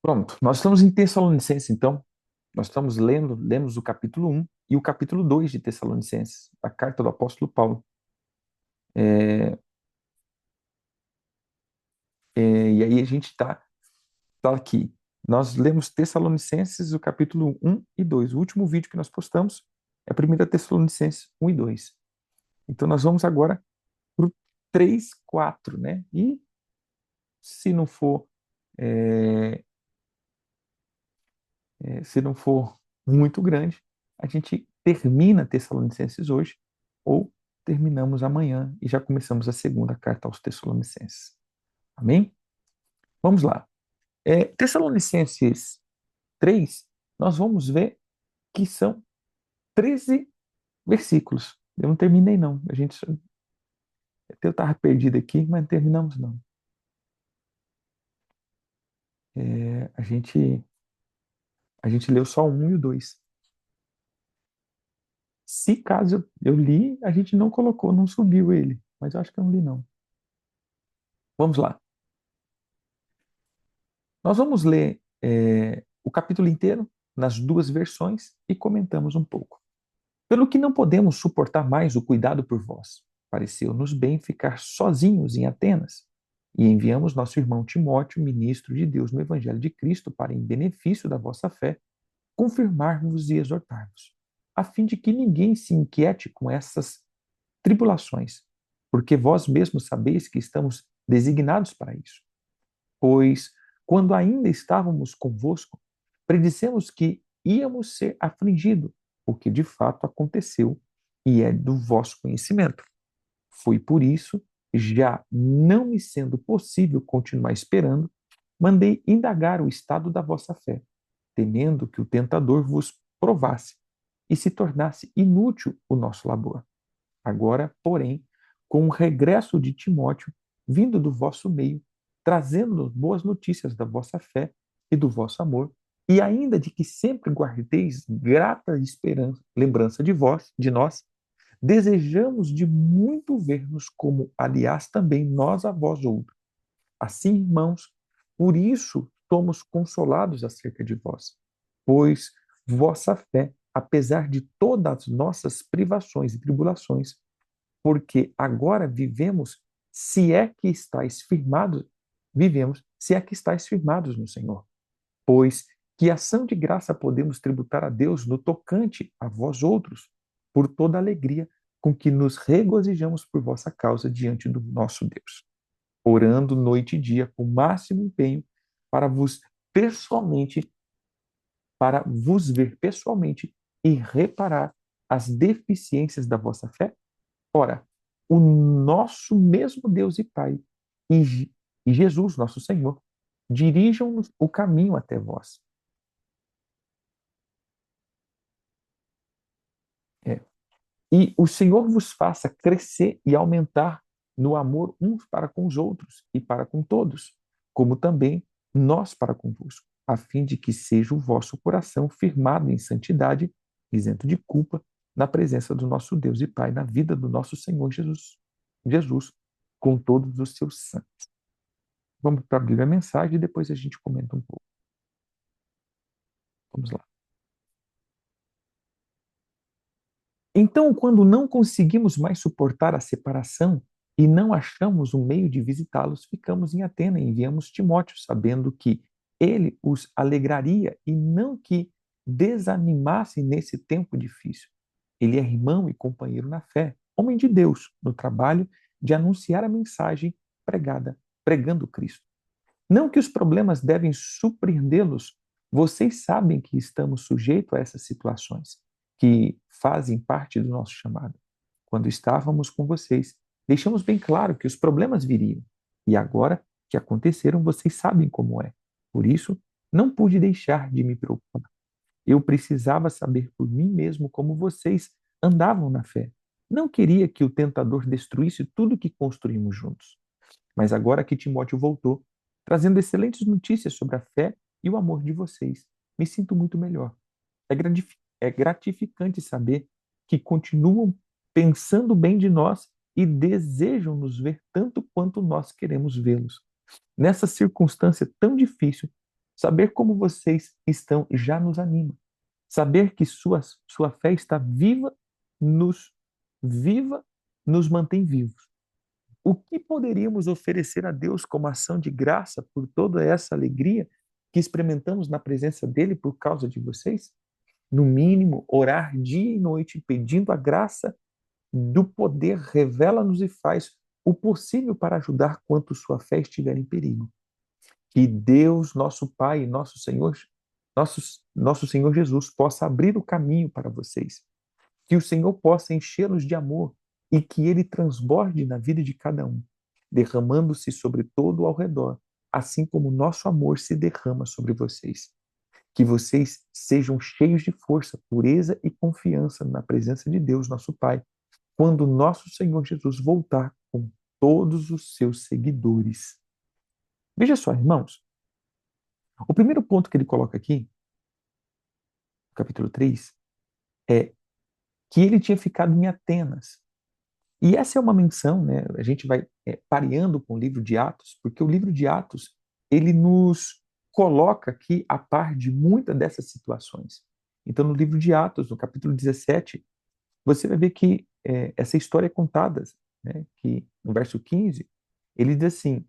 Pronto, nós estamos em Tessalonicenses, então. Nós estamos lemos o capítulo 1 e o capítulo 2 de Tessalonicenses, a carta do apóstolo Paulo. É, e aí a gente tá aqui. Nós lemos Tessalonicenses, o capítulo 1 e 2. O último vídeo que nós postamos é a primeira Tessalonicenses 1 e 2. Então nós vamos agora para o 3, 4, né? E se não for, é, se não for muito grande, a gente termina Tessalonicenses hoje ou terminamos amanhã e já começamos a segunda carta aos Tessalonicenses. Amém? Vamos lá. Tessalonicenses 3, nós vamos ver que são 13 versículos. Eu não terminei, não. Eu estava perdido aqui, mas não terminamos, não. A gente leu só o 1 e o 2. Se caso eu li, a gente não colocou, não subiu ele. Mas eu acho que eu não li, não. Vamos lá. Nós vamos ler o capítulo inteiro, nas duas versões, e comentamos um pouco. Pelo que não podemos suportar mais o cuidado por vós, pareceu-nos bem ficar sozinhos em Atenas, e enviamos nosso irmão Timóteo, ministro de Deus no Evangelho de Cristo, para, em benefício da vossa fé, confirmar-vos e exortar-vos, a fim de que ninguém se inquiete com essas tribulações, porque vós mesmos sabeis que estamos designados para isso. Pois, quando ainda estávamos convosco, predissemos que íamos ser afligidos, o que de fato aconteceu e é do vosso conhecimento. Foi por isso, já não me sendo possível continuar esperando, mandei indagar o estado da vossa fé, temendo que o tentador vos provasse e se tornasse inútil o nosso labor. Agora, porém, com o regresso de Timóteo, vindo do vosso meio, trazendo-nos boas notícias da vossa fé e do vosso amor, e ainda de que sempre guardeis grata esperança, lembrança de vós, de nós, desejamos de muito ver-nos como, aliás, também nós a vós outros. Assim, irmãos, por isso somos consolados acerca de vós, pois vossa fé, apesar de todas as nossas privações e tribulações, porque agora vivemos, se é que estáis firmados, vivemos, se é que estáis firmados no Senhor. Pois que ação de graça podemos tributar a Deus no tocante a vós outros, por toda a alegria com que nos regozijamos por vossa causa diante do nosso Deus, orando noite e dia com máximo empenho para vos pessoalmente, para vos ver pessoalmente e reparar as deficiências da vossa fé. Ora, o nosso mesmo Deus e Pai e Jesus, nosso Senhor, dirijam-nos o caminho até vós. É. E o Senhor vos faça crescer e aumentar no amor uns para com os outros e para com todos, como também nós para convosco, a fim de que seja o vosso coração firmado em santidade, isento de culpa, na presença do nosso Deus e Pai, na vida do nosso Senhor Jesus, com todos os seus santos. Vamos para abrir a mensagem e depois a gente comenta um pouco. Vamos lá. Então, quando não conseguimos mais suportar a separação e não achamos um meio de visitá-los, ficamos em Atena e enviamos Timóteo, sabendo que ele os alegraria e não que desanimassem nesse tempo difícil. Ele é irmão e companheiro na fé, homem de Deus, no trabalho de anunciar a mensagem pregando Cristo. Não que os problemas devem surpreendê-los, vocês sabem que estamos sujeitos a essas situações, que fazem parte do nosso chamado. Quando estávamos com vocês, deixamos bem claro que os problemas viriam. E agora que aconteceram, vocês sabem como é. Por isso, não pude deixar de me preocupar. Eu precisava saber por mim mesmo como vocês andavam na fé. Não queria que o tentador destruísse tudo que construímos juntos. Mas agora que Timóteo voltou, trazendo excelentes notícias sobre a fé e o amor de vocês, me sinto muito melhor. É gratificante saber que continuam pensando bem de nós e desejam nos ver tanto quanto nós queremos vê-los. Nessa circunstância tão difícil, Saber como vocês estão já nos anima. Saber que sua fé está viva, nos mantém vivos. O que poderíamos oferecer a Deus como ação de graça por toda essa alegria que experimentamos na presença dele por causa de vocês? No mínimo, orar dia e noite pedindo a graça do poder, revela-nos e faz o possível para ajudar quanto sua fé estiver em perigo. Que Deus, nosso Pai, nosso Senhor Jesus, possa abrir o caminho para vocês. Que o Senhor possa enchê-los de amor e que ele transborde na vida de cada um, derramando-se sobre todo ao redor, assim como o nosso amor se derrama sobre vocês. Que vocês sejam cheios de força, pureza e confiança na presença de Deus, nosso Pai, quando nosso Senhor Jesus voltar com todos os seus seguidores. Veja só, irmãos, o primeiro ponto que ele coloca aqui, capítulo 3, é que ele tinha ficado em Atenas. E essa é uma menção, né? A gente vai pareando com o livro de Atos, porque o livro de Atos, ele nos coloca aqui a par de muitas dessas situações. Então, no livro de Atos, no capítulo 17, você vai ver que essa história é contada, né? Que no verso 15, ele diz assim,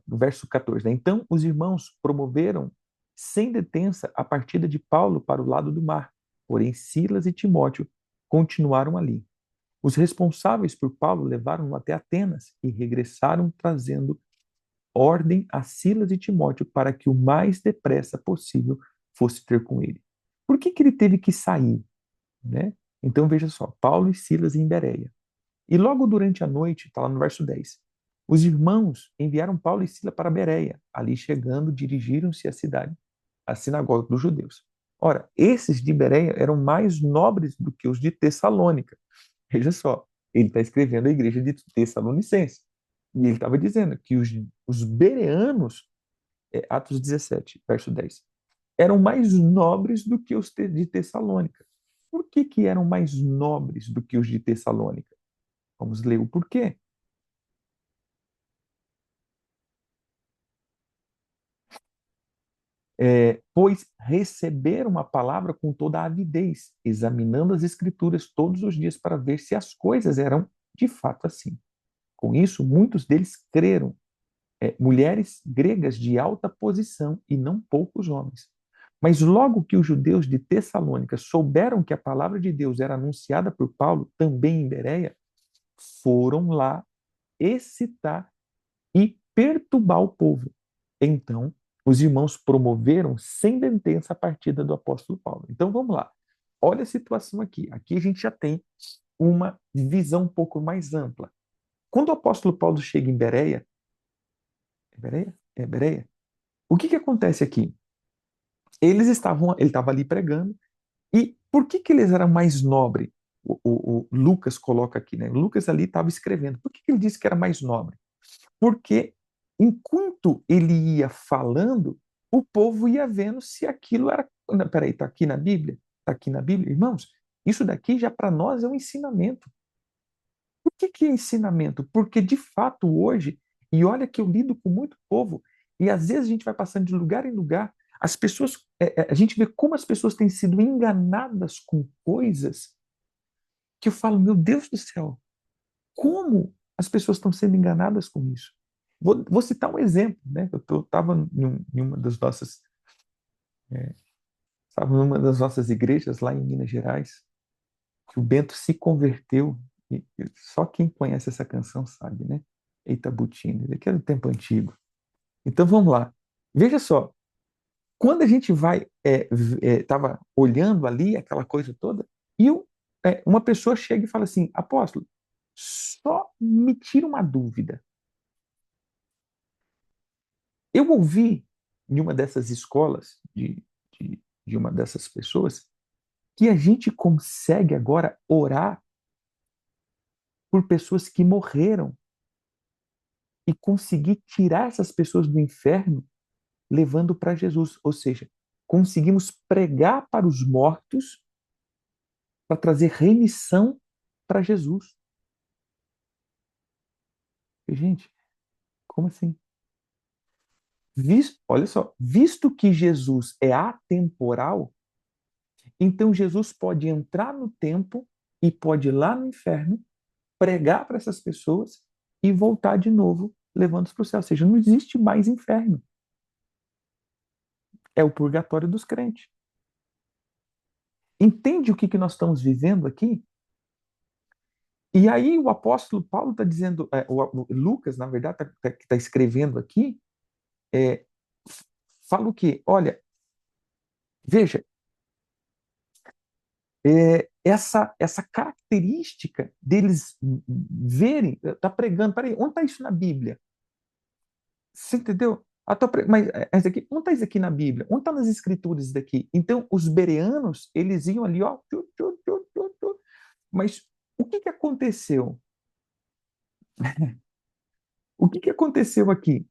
no verso 14, né? Então os irmãos promoveram sem detença a partida de Paulo para o lado do mar, porém Silas e Timóteo continuaram ali. Os responsáveis por Paulo levaram-no até Atenas e regressaram trazendo ordem a Silas e Timóteo para que o mais depressa possível fosse ter com ele. Por que ele teve que sair, né? Então veja só, Paulo e Silas em Bereia. E logo durante a noite, está lá no verso 10, os irmãos enviaram Paulo e Silas para Bereia. Ali chegando, dirigiram-se à cidade, à sinagoga dos judeus. Ora, esses de Bereia eram mais nobres do que os de Tessalônica. Veja só, ele está escrevendo a igreja de Tessalonicense. E ele estava dizendo que os bereanos, Atos 17, verso 10, eram mais nobres do que os de Tessalônica. Por que eram mais nobres do que os de Tessalônica? Vamos ler o porquê. Pois receberam a palavra com toda a avidez, examinando as escrituras todos os dias para ver se as coisas eram de fato assim. Com isso, muitos deles creram, mulheres gregas de alta posição e não poucos homens. Mas logo que os judeus de Tessalônica souberam que a palavra de Deus era anunciada por Paulo, também em Bereia, foram lá excitar e perturbar o povo. Então, os irmãos promoveram sem detença a partida do apóstolo Paulo. Então, vamos lá. Olha a situação aqui. Aqui a gente já tem uma visão um pouco mais ampla. Quando o apóstolo Paulo chega em Bereia, é Bereia? É Bereia? O que acontece aqui? Ele estava ali pregando, e por que eles eram mais nobres? O Lucas coloca aqui, né? Lucas ali estava escrevendo. Por que ele disse que era mais nobre? Porque enquanto ele ia falando, o povo ia vendo se aquilo era. Não, peraí, está aqui na Bíblia? Está aqui na Bíblia? Irmãos, isso daqui já para nós é um ensinamento. Por que é ensinamento? Porque de fato hoje, e olha que eu lido com muito povo, e às vezes a gente vai passando de lugar em lugar, as pessoas, a gente vê como as pessoas têm sido enganadas com coisas que eu falo, meu Deus do céu, como as pessoas estão sendo enganadas com isso? Vou citar um exemplo, né? Eu estava em uma das nossas, é, estava numa das nossas igrejas lá em Minas Gerais, que o Bento se converteu, e só quem conhece essa canção sabe, né? Eita Butini, daquele tempo antigo. Então vamos lá. Veja só, quando a gente vai, estava olhando ali aquela coisa toda, e uma pessoa chega e fala assim, apóstolo, só me tira uma dúvida. Eu ouvi em uma dessas escolas de uma dessas pessoas que a gente consegue agora orar por pessoas que morreram e conseguir tirar essas pessoas do inferno levando para Jesus. Ou seja, conseguimos pregar para os mortos para trazer remissão para Jesus. E, gente, como assim? Olha só, visto que Jesus é atemporal, então Jesus pode entrar no tempo e pode ir lá no inferno, pregar para essas pessoas e voltar de novo, levando-os para o céu. Ou seja, não existe mais inferno. É o purgatório dos crentes. Entende o que nós estamos vivendo aqui? E aí o apóstolo Paulo está dizendo, o Lucas, na verdade, que está escrevendo aqui, é, fala o quê? Olha, veja, essa característica deles verem, está pregando, peraí, onde está isso na Bíblia? Você entendeu? Mas esse aqui, onde está isso aqui na Bíblia? Onde está nas escrituras isso daqui? Então, os bereanos, eles iam ali, ó, mas o que aconteceu? O que aconteceu aqui?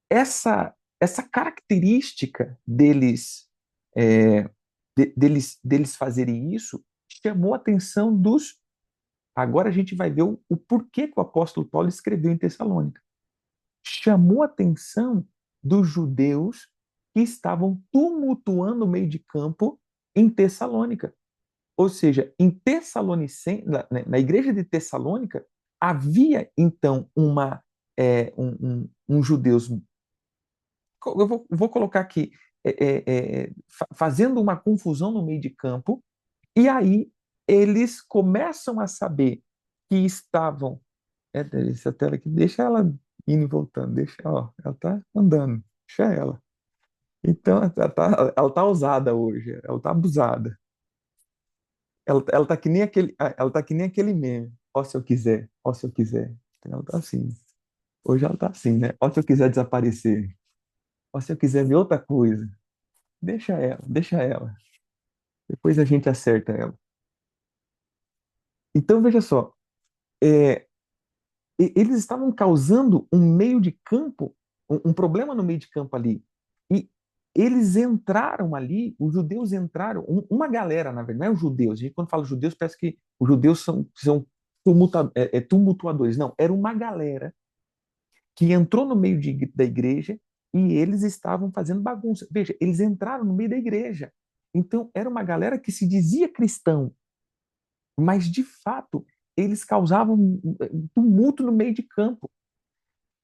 Essa característica é, deles fazerem isso chamou a atenção dos. Agora a gente vai ver o porquê que o apóstolo Paulo escreveu em Tessalônica. Chamou a atenção dos judeus que estavam tumultuando o meio de campo em Tessalônica. Ou seja, em Tessalonicense, na igreja de Tessalônica, havia então um judeus. Eu vou colocar aqui, fazendo uma confusão no meio de campo, e aí eles começam a saber que estavam. Essa tela aqui, deixa ela indo e voltando, deixa, ó, ela tá andando, deixa ela. Então, ela tá usada hoje, ela tá abusada. Ela tá que nem aquele meme. Ó, se eu quiser, ó, se eu quiser. Ela tá assim. Hoje ela tá assim, né? Ó, se eu quiser desaparecer. Ó, se eu quiser ver outra coisa. Deixa ela, deixa ela. Depois a gente acerta ela. Então, veja só, é, eles estavam causando um meio de campo, um problema no meio de campo ali. E eles entraram ali, os judeus entraram, uma galera, na verdade, não é os judeus. A gente, quando fala judeus, parece que os judeus são tumultuadores. Não, era uma galera que entrou no meio da igreja e eles estavam fazendo bagunça. Veja, eles entraram no meio da igreja. Então, era uma galera que se dizia cristão, mas de fato eles causavam um tumulto no meio de campo.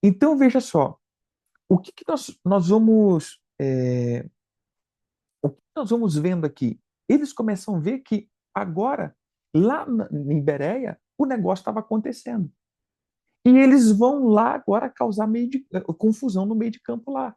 Então veja só, o que nós vamos o que nós vamos vendo aqui? Eles começam a ver que agora lá em Bereia o negócio estava acontecendo e eles vão lá agora causar confusão no meio de campo lá.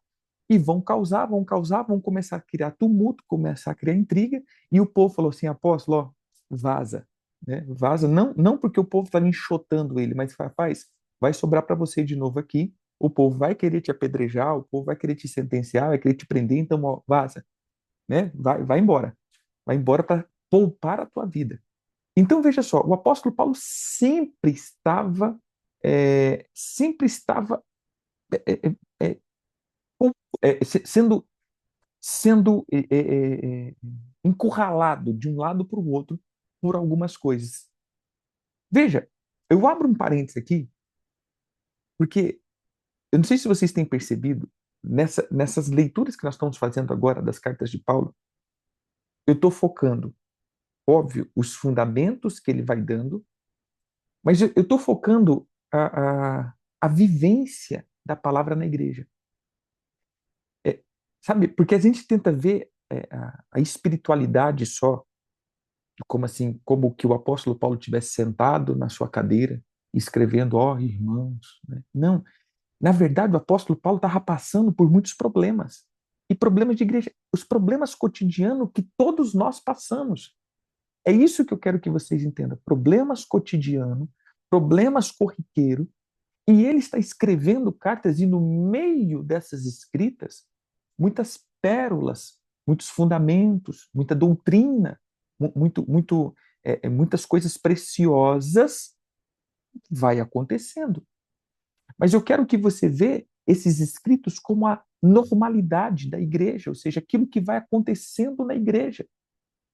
E vão começar a criar tumulto, começar a criar intriga. E o povo falou assim: apóstolo, ó, vaza. Né? Vaza, não porque o povo está enxotando ele, mas rapaz, vai sobrar para você de novo aqui. O povo vai querer te apedrejar, o povo vai querer te sentenciar, vai querer te prender, então ó, vaza. Né? Vai embora. Vai embora para poupar a tua vida. Então veja só, o apóstolo Paulo sempre estava é, é, é, sendo encurralado de um lado para o outro por algumas coisas. Veja, eu abro um parênteses aqui, porque eu não sei se vocês têm percebido, nessas leituras que nós estamos fazendo agora das cartas de Paulo, eu estou focando, óbvio, os fundamentos que ele vai dando, mas eu estou focando a vivência da palavra na igreja. É, sabe, porque a gente tenta ver a espiritualidade só como assim, como que o apóstolo Paulo tivesse sentado na sua cadeira, escrevendo, ó, irmãos, né? Não, na verdade o apóstolo Paulo estava passando por muitos problemas, e problemas de igreja, os problemas cotidianos que todos nós passamos. É isso que eu quero que vocês entendam, problemas cotidianos, problemas corriqueiros, e ele está escrevendo cartas e no meio dessas escritas, muitas pérolas, muitos fundamentos, muita doutrina, muitas coisas preciosas vai acontecendo. Mas eu quero que você vê esses escritos como a normalidade da igreja, ou seja, aquilo que vai acontecendo na igreja.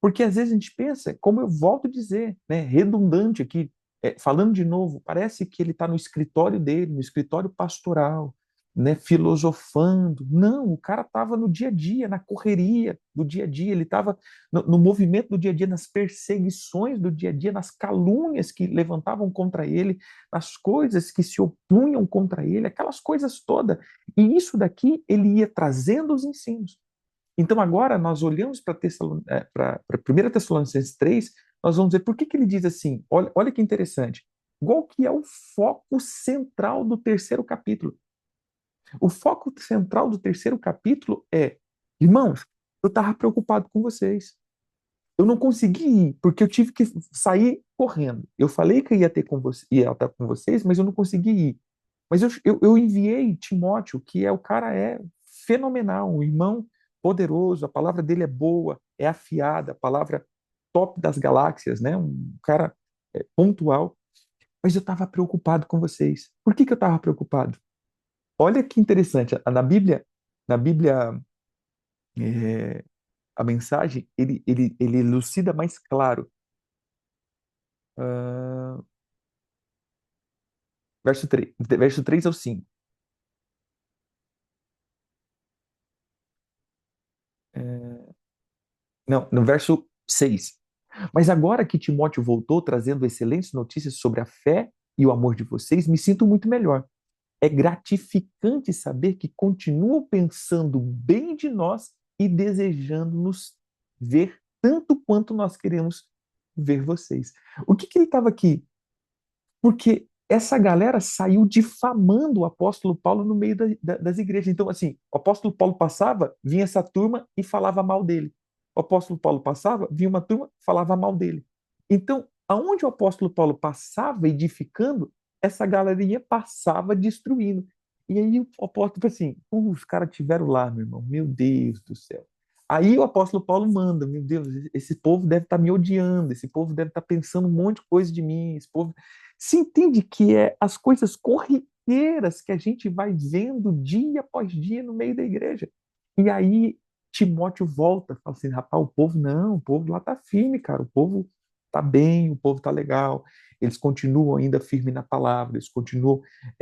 Porque às vezes a gente pensa, como eu volto a dizer, né, redundante aqui, falando de novo, parece que ele está no escritório dele, no escritório pastoral, né, filosofando. Não, o cara estava no dia a dia, na correria do dia a dia, ele estava no movimento do dia a dia, nas perseguições do dia a dia, nas calúnias que levantavam contra ele, nas coisas que se opunham contra ele, aquelas coisas todas. E isso daqui ele ia trazendo os ensinos. Então agora nós olhamos para 1 Tessalonicenses 3, nós vamos ver por que ele diz assim, olha que interessante, qual que é o foco central do terceiro capítulo? O foco central do terceiro capítulo é, irmãos, eu estava preocupado com vocês. Eu não consegui ir, porque eu tive que sair correndo. Eu falei que ia estar com vocês, mas eu não consegui ir. Mas eu enviei Timóteo, que é o cara fenomenal, um irmão poderoso, a palavra dele é boa, é afiada, a palavra top das galáxias, né? Um cara pontual. Mas eu estava preocupado com vocês. Por que eu estava preocupado? Olha que interessante. Na Bíblia, é, a mensagem ele elucida mais claro. Ah, verso 3 ao 5. Não, no verso 6. Mas agora que Timóteo voltou trazendo excelentes notícias sobre a fé e o amor de vocês, me sinto muito melhor. É gratificante saber que continuam pensando bem de nós e desejando nos ver tanto quanto nós queremos ver vocês. O que ele estava aqui? Porque essa galera saiu difamando o apóstolo Paulo no meio das igrejas. Então, assim, o apóstolo Paulo passava, vinha essa turma e falava mal dele. O apóstolo Paulo passava, vinha uma turma e falava mal dele. Então, aonde o apóstolo Paulo passava edificando, essa galerinha passava destruindo. E aí o apóstolo assim, os caras tiveram lá, meu irmão, meu Deus do céu. Aí o apóstolo Paulo manda, meu Deus, esse povo deve estar me odiando, esse povo deve estar pensando um monte de coisa de mim, esse povo se entende que é as coisas corriqueiras que a gente vai vendo dia após dia no meio da igreja. E aí Timóteo volta, fala assim, rapaz, o povo não, o povo lá tá firme, cara, o povo tá bem, o povo tá legal, eles continuam ainda firme na palavra, eles continuam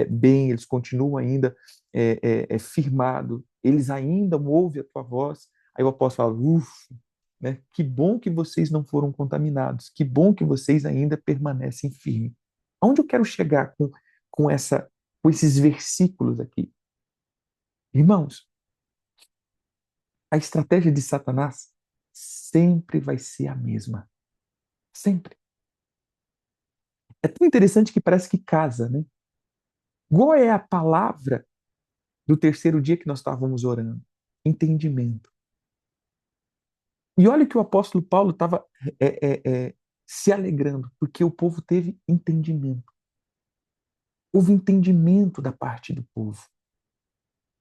bem, eles continuam ainda firmados, eles ainda ouvem a tua voz. Aí o apóstolo fala, ufa, né? Que bom que vocês não foram contaminados, que bom que vocês ainda permanecem firmes. Aonde eu quero chegar com esses versículos aqui? Irmãos, a estratégia de Satanás sempre vai ser a mesma. Sempre. É tão interessante que parece que casa, né? Qual é a palavra do terceiro dia que nós estávamos orando? Entendimento. E olha que o apóstolo Paulo estava se alegrando, porque o povo teve entendimento. Houve entendimento da parte do povo,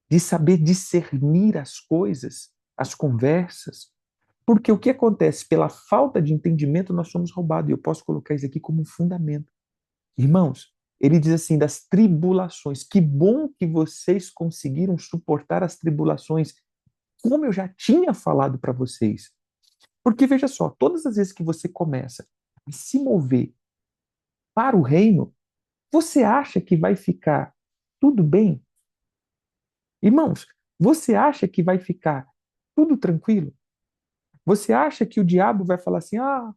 de saber discernir as coisas, as conversas. Porque o que acontece? Pela falta de entendimento, nós somos roubados. E eu posso colocar isso aqui como um fundamento. Irmãos, ele diz assim: das tribulações. Que bom que vocês conseguiram suportar as tribulações, como eu já tinha falado para vocês. Porque veja só, todas as vezes que você começa a se mover para o reino, você acha que vai ficar tudo bem? Irmãos, você acha que vai ficar tudo tranquilo? Você acha que o diabo vai falar assim: ah,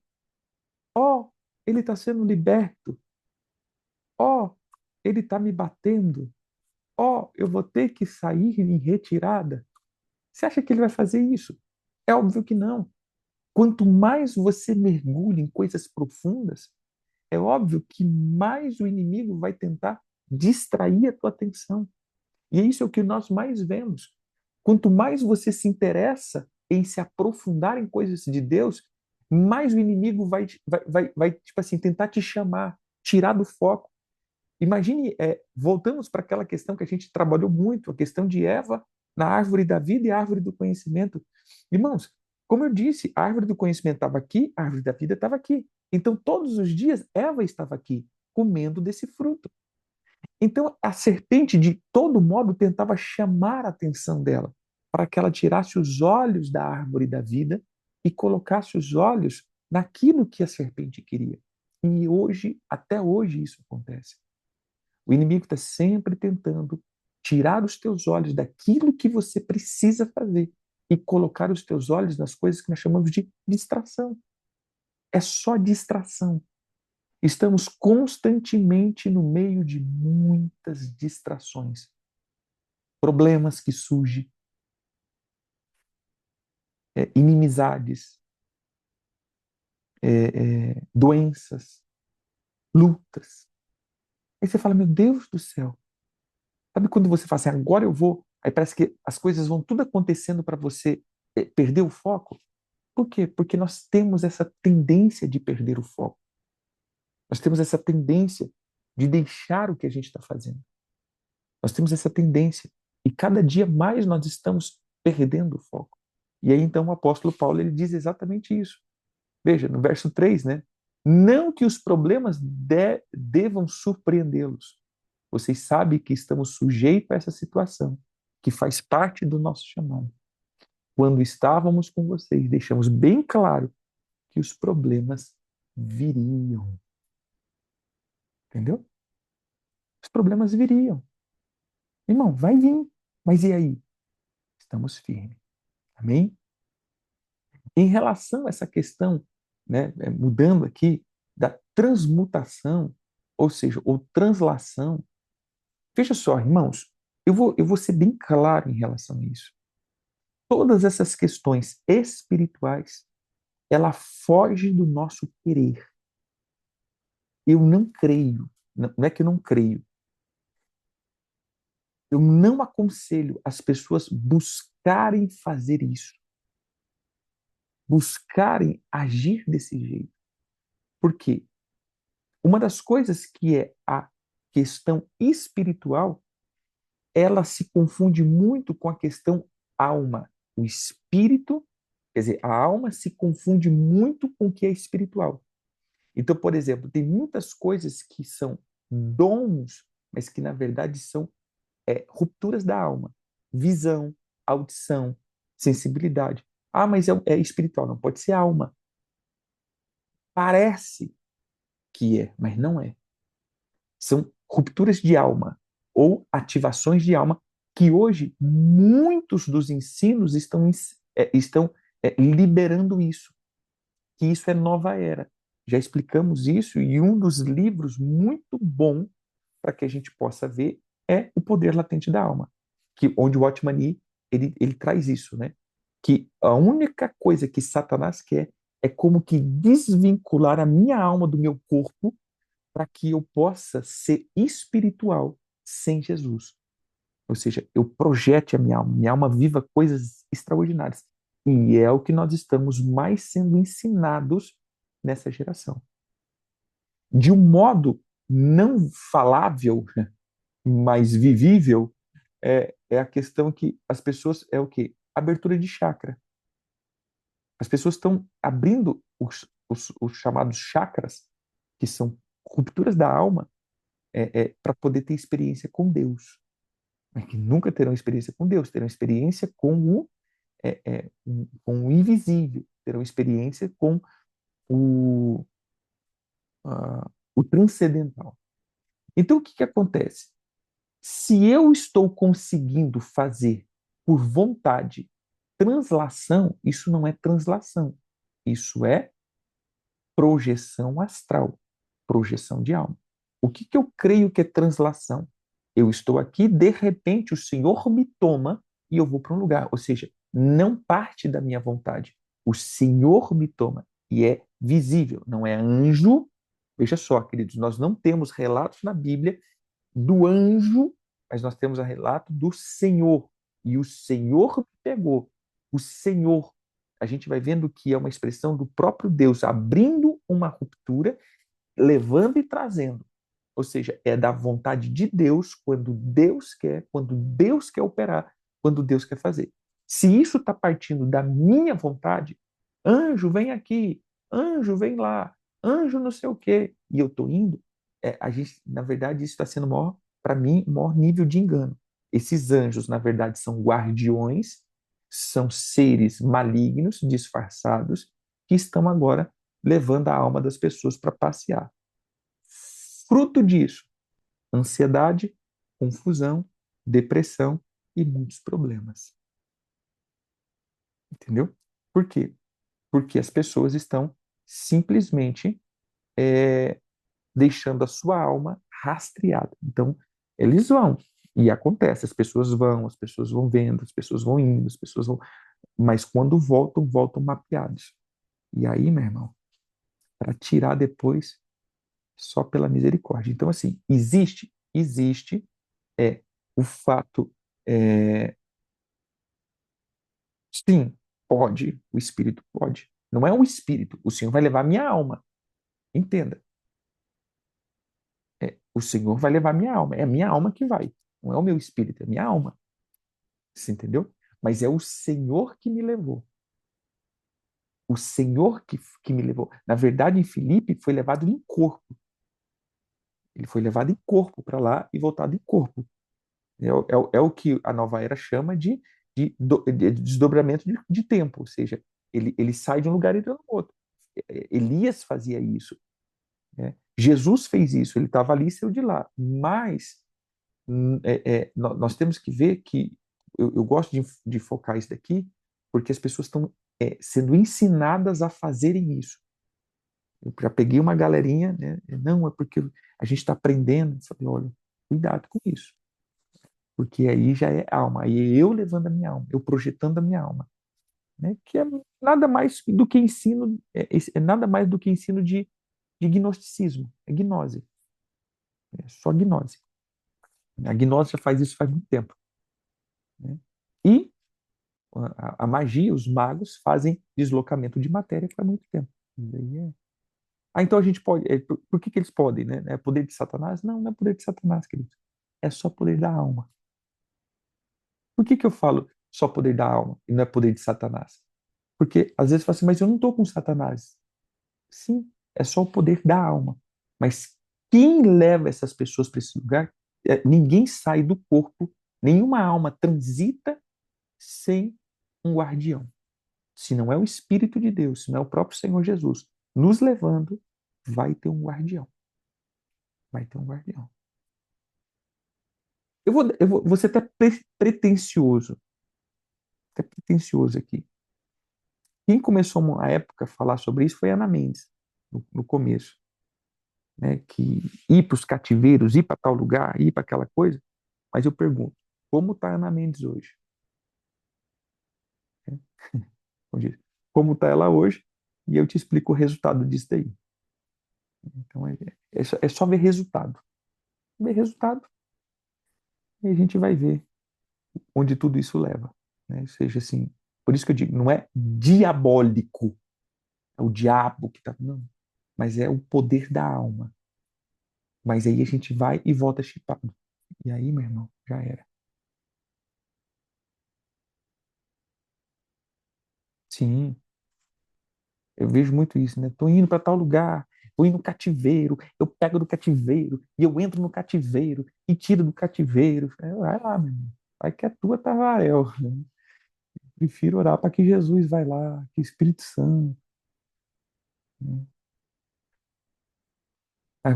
ó, ele está sendo liberto, ó, ele está me batendo, ó, eu vou ter que sair em retirada? Você acha que ele vai fazer isso? É óbvio que não. Quanto mais você mergulha em coisas profundas, é óbvio que mais o inimigo vai tentar distrair a tua atenção. E isso é o que nós mais vemos. Quanto mais você se interessa em se aprofundar em coisas de Deus, mais o inimigo vai tipo assim, tentar te chamar, tirar do foco. Imagine, voltamos para aquela questão que a gente trabalhou muito, a questão de Eva na árvore da vida e a árvore do conhecimento. Irmãos, como eu disse, a árvore do conhecimento estava aqui, a árvore da vida estava aqui. Então, todos os dias, Eva estava aqui, comendo desse fruto. Então, a serpente, de todo modo, tentava chamar a atenção dela, para que ela tirasse os olhos da árvore da vida e colocasse os olhos naquilo que a serpente queria. E hoje, até hoje, isso acontece. O inimigo está sempre tentando tirar os teus olhos daquilo que você precisa fazer e colocar os teus olhos nas coisas que nós chamamos de distração. É só distração. Estamos constantemente no meio de muitas distrações, problemas que surgem, inimizades, doenças, lutas. Aí você fala, meu Deus do céu. Sabe quando você fala assim, agora eu vou, aí parece que as coisas vão tudo acontecendo para você perder o foco? Por quê? Porque nós temos essa tendência de perder o foco. Nós temos essa tendência de deixar o que a gente está fazendo. Nós temos essa tendência. E cada dia mais nós estamos perdendo o foco. E aí então o apóstolo Paulo ele diz exatamente isso. Veja, no verso 3, né? Não que os problemas devam surpreendê-los. Vocês sabem que estamos sujeitos a essa situação, que faz parte do nosso chamado. Quando estávamos com vocês, deixamos bem claro que os problemas viriam. Entendeu? Os problemas viriam. Irmão, vai vir. Mas e aí? Estamos firmes. Amém? Em relação a essa questão, né, mudando aqui, da transmutação, ou seja, ou translação, veja só, irmãos, eu vou ser bem claro em relação a isso. Todas essas questões espirituais, ela foge do nosso querer. Eu não creio, não é que eu não creio, eu não aconselho as pessoas buscarem fazer isso, buscarem agir desse jeito. Por quê? Uma das coisas que é a questão espiritual, ela se confunde muito com a questão alma. O espírito, quer dizer, a alma se confunde muito com o que é espiritual. Então, por exemplo, tem muitas coisas que são dons, mas que na verdade são rupturas da alma. Visão, audição, sensibilidade. Ah, mas é espiritual, não pode ser alma. Parece que é, mas não é. São rupturas de alma ou ativações de alma que hoje muitos dos ensinos estão liberando isso, que isso é nova era. Já explicamos isso e um dos livros muito bom para que a gente possa ver é O Poder Latente da Alma, que onde o Watchman Nee ele traz isso, né? Que a única coisa que Satanás quer é como que desvincular a minha alma do meu corpo para que eu possa ser espiritual sem Jesus. Ou seja, eu projete a minha alma viva coisas extraordinárias. E é o que nós estamos mais sendo ensinados nessa geração. De um modo não falável, mas vivível, é a questão que as pessoas, é o quê? Abertura de chakra. As pessoas estão abrindo os chamados chakras, que são rupturas da alma, para poder ter experiência com Deus. Mas que nunca terão experiência com Deus, terão experiência com o invisível, terão experiência com o, o transcendental. Então, o que acontece? Se eu estou conseguindo fazer por vontade translação, isso não é translação, isso é projeção astral, projeção de alma. O que eu creio que é translação? Eu estou aqui, de repente o Senhor me toma e eu vou para um lugar. Ou seja, não parte da minha vontade. O Senhor me toma e é visível, não é anjo. Veja só, queridos, nós não temos relatos na Bíblia do anjo, mas nós temos o relato do Senhor. E o Senhor me pegou. O Senhor, a gente vai vendo que é uma expressão do próprio Deus abrindo uma ruptura, levando e trazendo. Ou seja, é da vontade de Deus quando Deus quer operar, quando Deus quer fazer. Se isso está partindo da minha vontade, anjo, vem aqui, anjo, vem lá, anjo não sei o quê, e eu estou indo, a gente, na verdade, isso está sendo maior, para mim, o maior nível de engano. Esses anjos, na verdade, são guardiões, são seres malignos, disfarçados, que estão agora levando a alma das pessoas para passear. fruto disso, ansiedade, confusão, depressão e muitos problemas. Entendeu? Por quê? Porque as pessoas estão simplesmente deixando a sua alma rastreada. Então, eles vão, e acontece, as pessoas vão vendo, as pessoas vão indo, as pessoas vão. Mas quando voltam, voltam mapeados. E aí, meu irmão, para tirar depois, só pela misericórdia. Então, assim, existe, o fato, é, sim, pode, o espírito pode. Não é um espírito, o Senhor vai levar a minha alma. Entenda. O Senhor vai levar a minha alma. É a minha alma que vai. Não é o meu espírito, é a minha alma. Você entendeu? Mas é o Senhor que me levou. O Senhor que me levou. Na verdade, em Filipe, foi levado em corpo. Ele foi levado em corpo para lá e voltado em corpo. É o que a nova era chama de desdobramento de tempo. Ou seja, ele sai de um lugar e entra no outro. Elias fazia isso. Né? Jesus fez isso. Ele estava ali e saiu de lá. Mas nós temos que ver que eu gosto de focar isso daqui porque as pessoas estão sendo ensinadas a fazerem isso. Eu já peguei uma galerinha, né? Não, é porque a gente está aprendendo. Eu falei, olha, cuidado com isso, porque aí já é alma, aí é eu levando a minha alma, eu projetando a minha alma, né? Que é nada mais do que ensino, é nada mais do que ensino de gnosticismo, é gnose, é só gnose. A gnose já faz isso faz muito tempo, né? E a magia, os magos fazem deslocamento de matéria faz muito tempo. Então a gente pode. Por que eles podem, né? É poder de Satanás? Não, não é poder de Satanás, querido. É só poder da alma. Por que eu falo só poder da alma e não é poder de Satanás? Porque às vezes fala assim, mas eu não estou com Satanás. Sim, é só o poder da alma. Mas quem leva essas pessoas para esse lugar, ninguém sai do corpo, nenhuma alma transita sem um guardião. Se não é o Espírito de Deus, se não é o próprio Senhor Jesus nos levando, vai ter um guardião. Vai ter um guardião. Vou ser até pretencioso, aqui. Quem começou uma época a falar sobre isso foi Ana Mendes, no começo. Né? Que ir para os cativeiros, ir para tal lugar, ir para aquela coisa. Mas eu pergunto, como está Ana Mendes hoje? Né? Como está ela hoje? E eu te explico o resultado disso daí. Então é só ver resultado. Ver resultado e a gente vai ver onde tudo isso leva. Né? Ou seja, assim, por isso que eu digo, não é diabólico, é o diabo que está. Não, mas é o poder da alma. Mas aí a gente vai e volta chipado. E aí, meu irmão, já era. Sim, eu vejo muito isso, né? Tô indo para tal lugar, vou ir no cativeiro, eu pego do cativeiro e eu entro no cativeiro e tiro do cativeiro. Vai lá, meu irmão. Vai que é tua, Tavarel. Né? Prefiro orar para que Jesus vai lá, que o Espírito Santo. Né?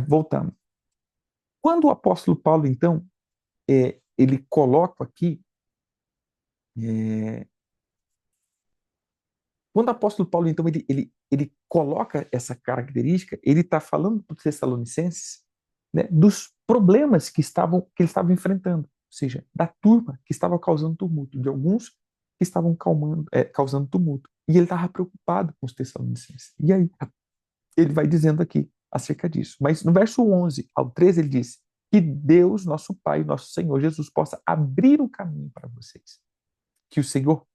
Voltando. Quando o apóstolo Paulo, então, ele coloca aqui, é, quando o apóstolo Paulo, então, ele coloca essa característica, ele está falando para os Tessalonicenses, né, dos problemas que eles estavam enfrentando, ou seja, da turma que estava causando tumulto, de alguns que estavam causando tumulto. E ele estava preocupado com os Tessalonicenses. E aí, ele vai dizendo aqui acerca disso. Mas no verso 11 ao 13, ele diz que Deus, nosso Pai, nosso Senhor Jesus, possa abrir o caminho para vocês. Que o Senhor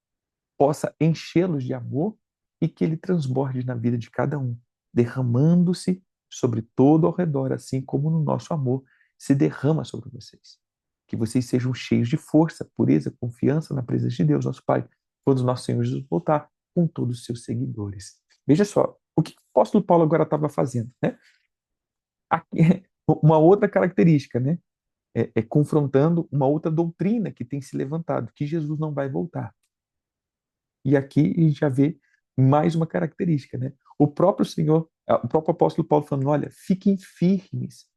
possa enchê-los de amor e que ele transborde na vida de cada um, derramando-se sobre todo ao redor, assim como no nosso amor se derrama sobre vocês. Que vocês sejam cheios de força, pureza, confiança na presença de Deus, nosso Pai, quando o nosso Senhor Jesus voltar com todos os seus seguidores. Veja só, o que o apóstolo Paulo agora estava fazendo, né? Aqui, uma outra característica, né? Confrontando uma outra doutrina que tem se levantado, que Jesus não vai voltar. E aqui a gente já vê mais uma característica, né? O próprio Senhor, o próprio apóstolo Paulo falando, olha, fiquem firmes,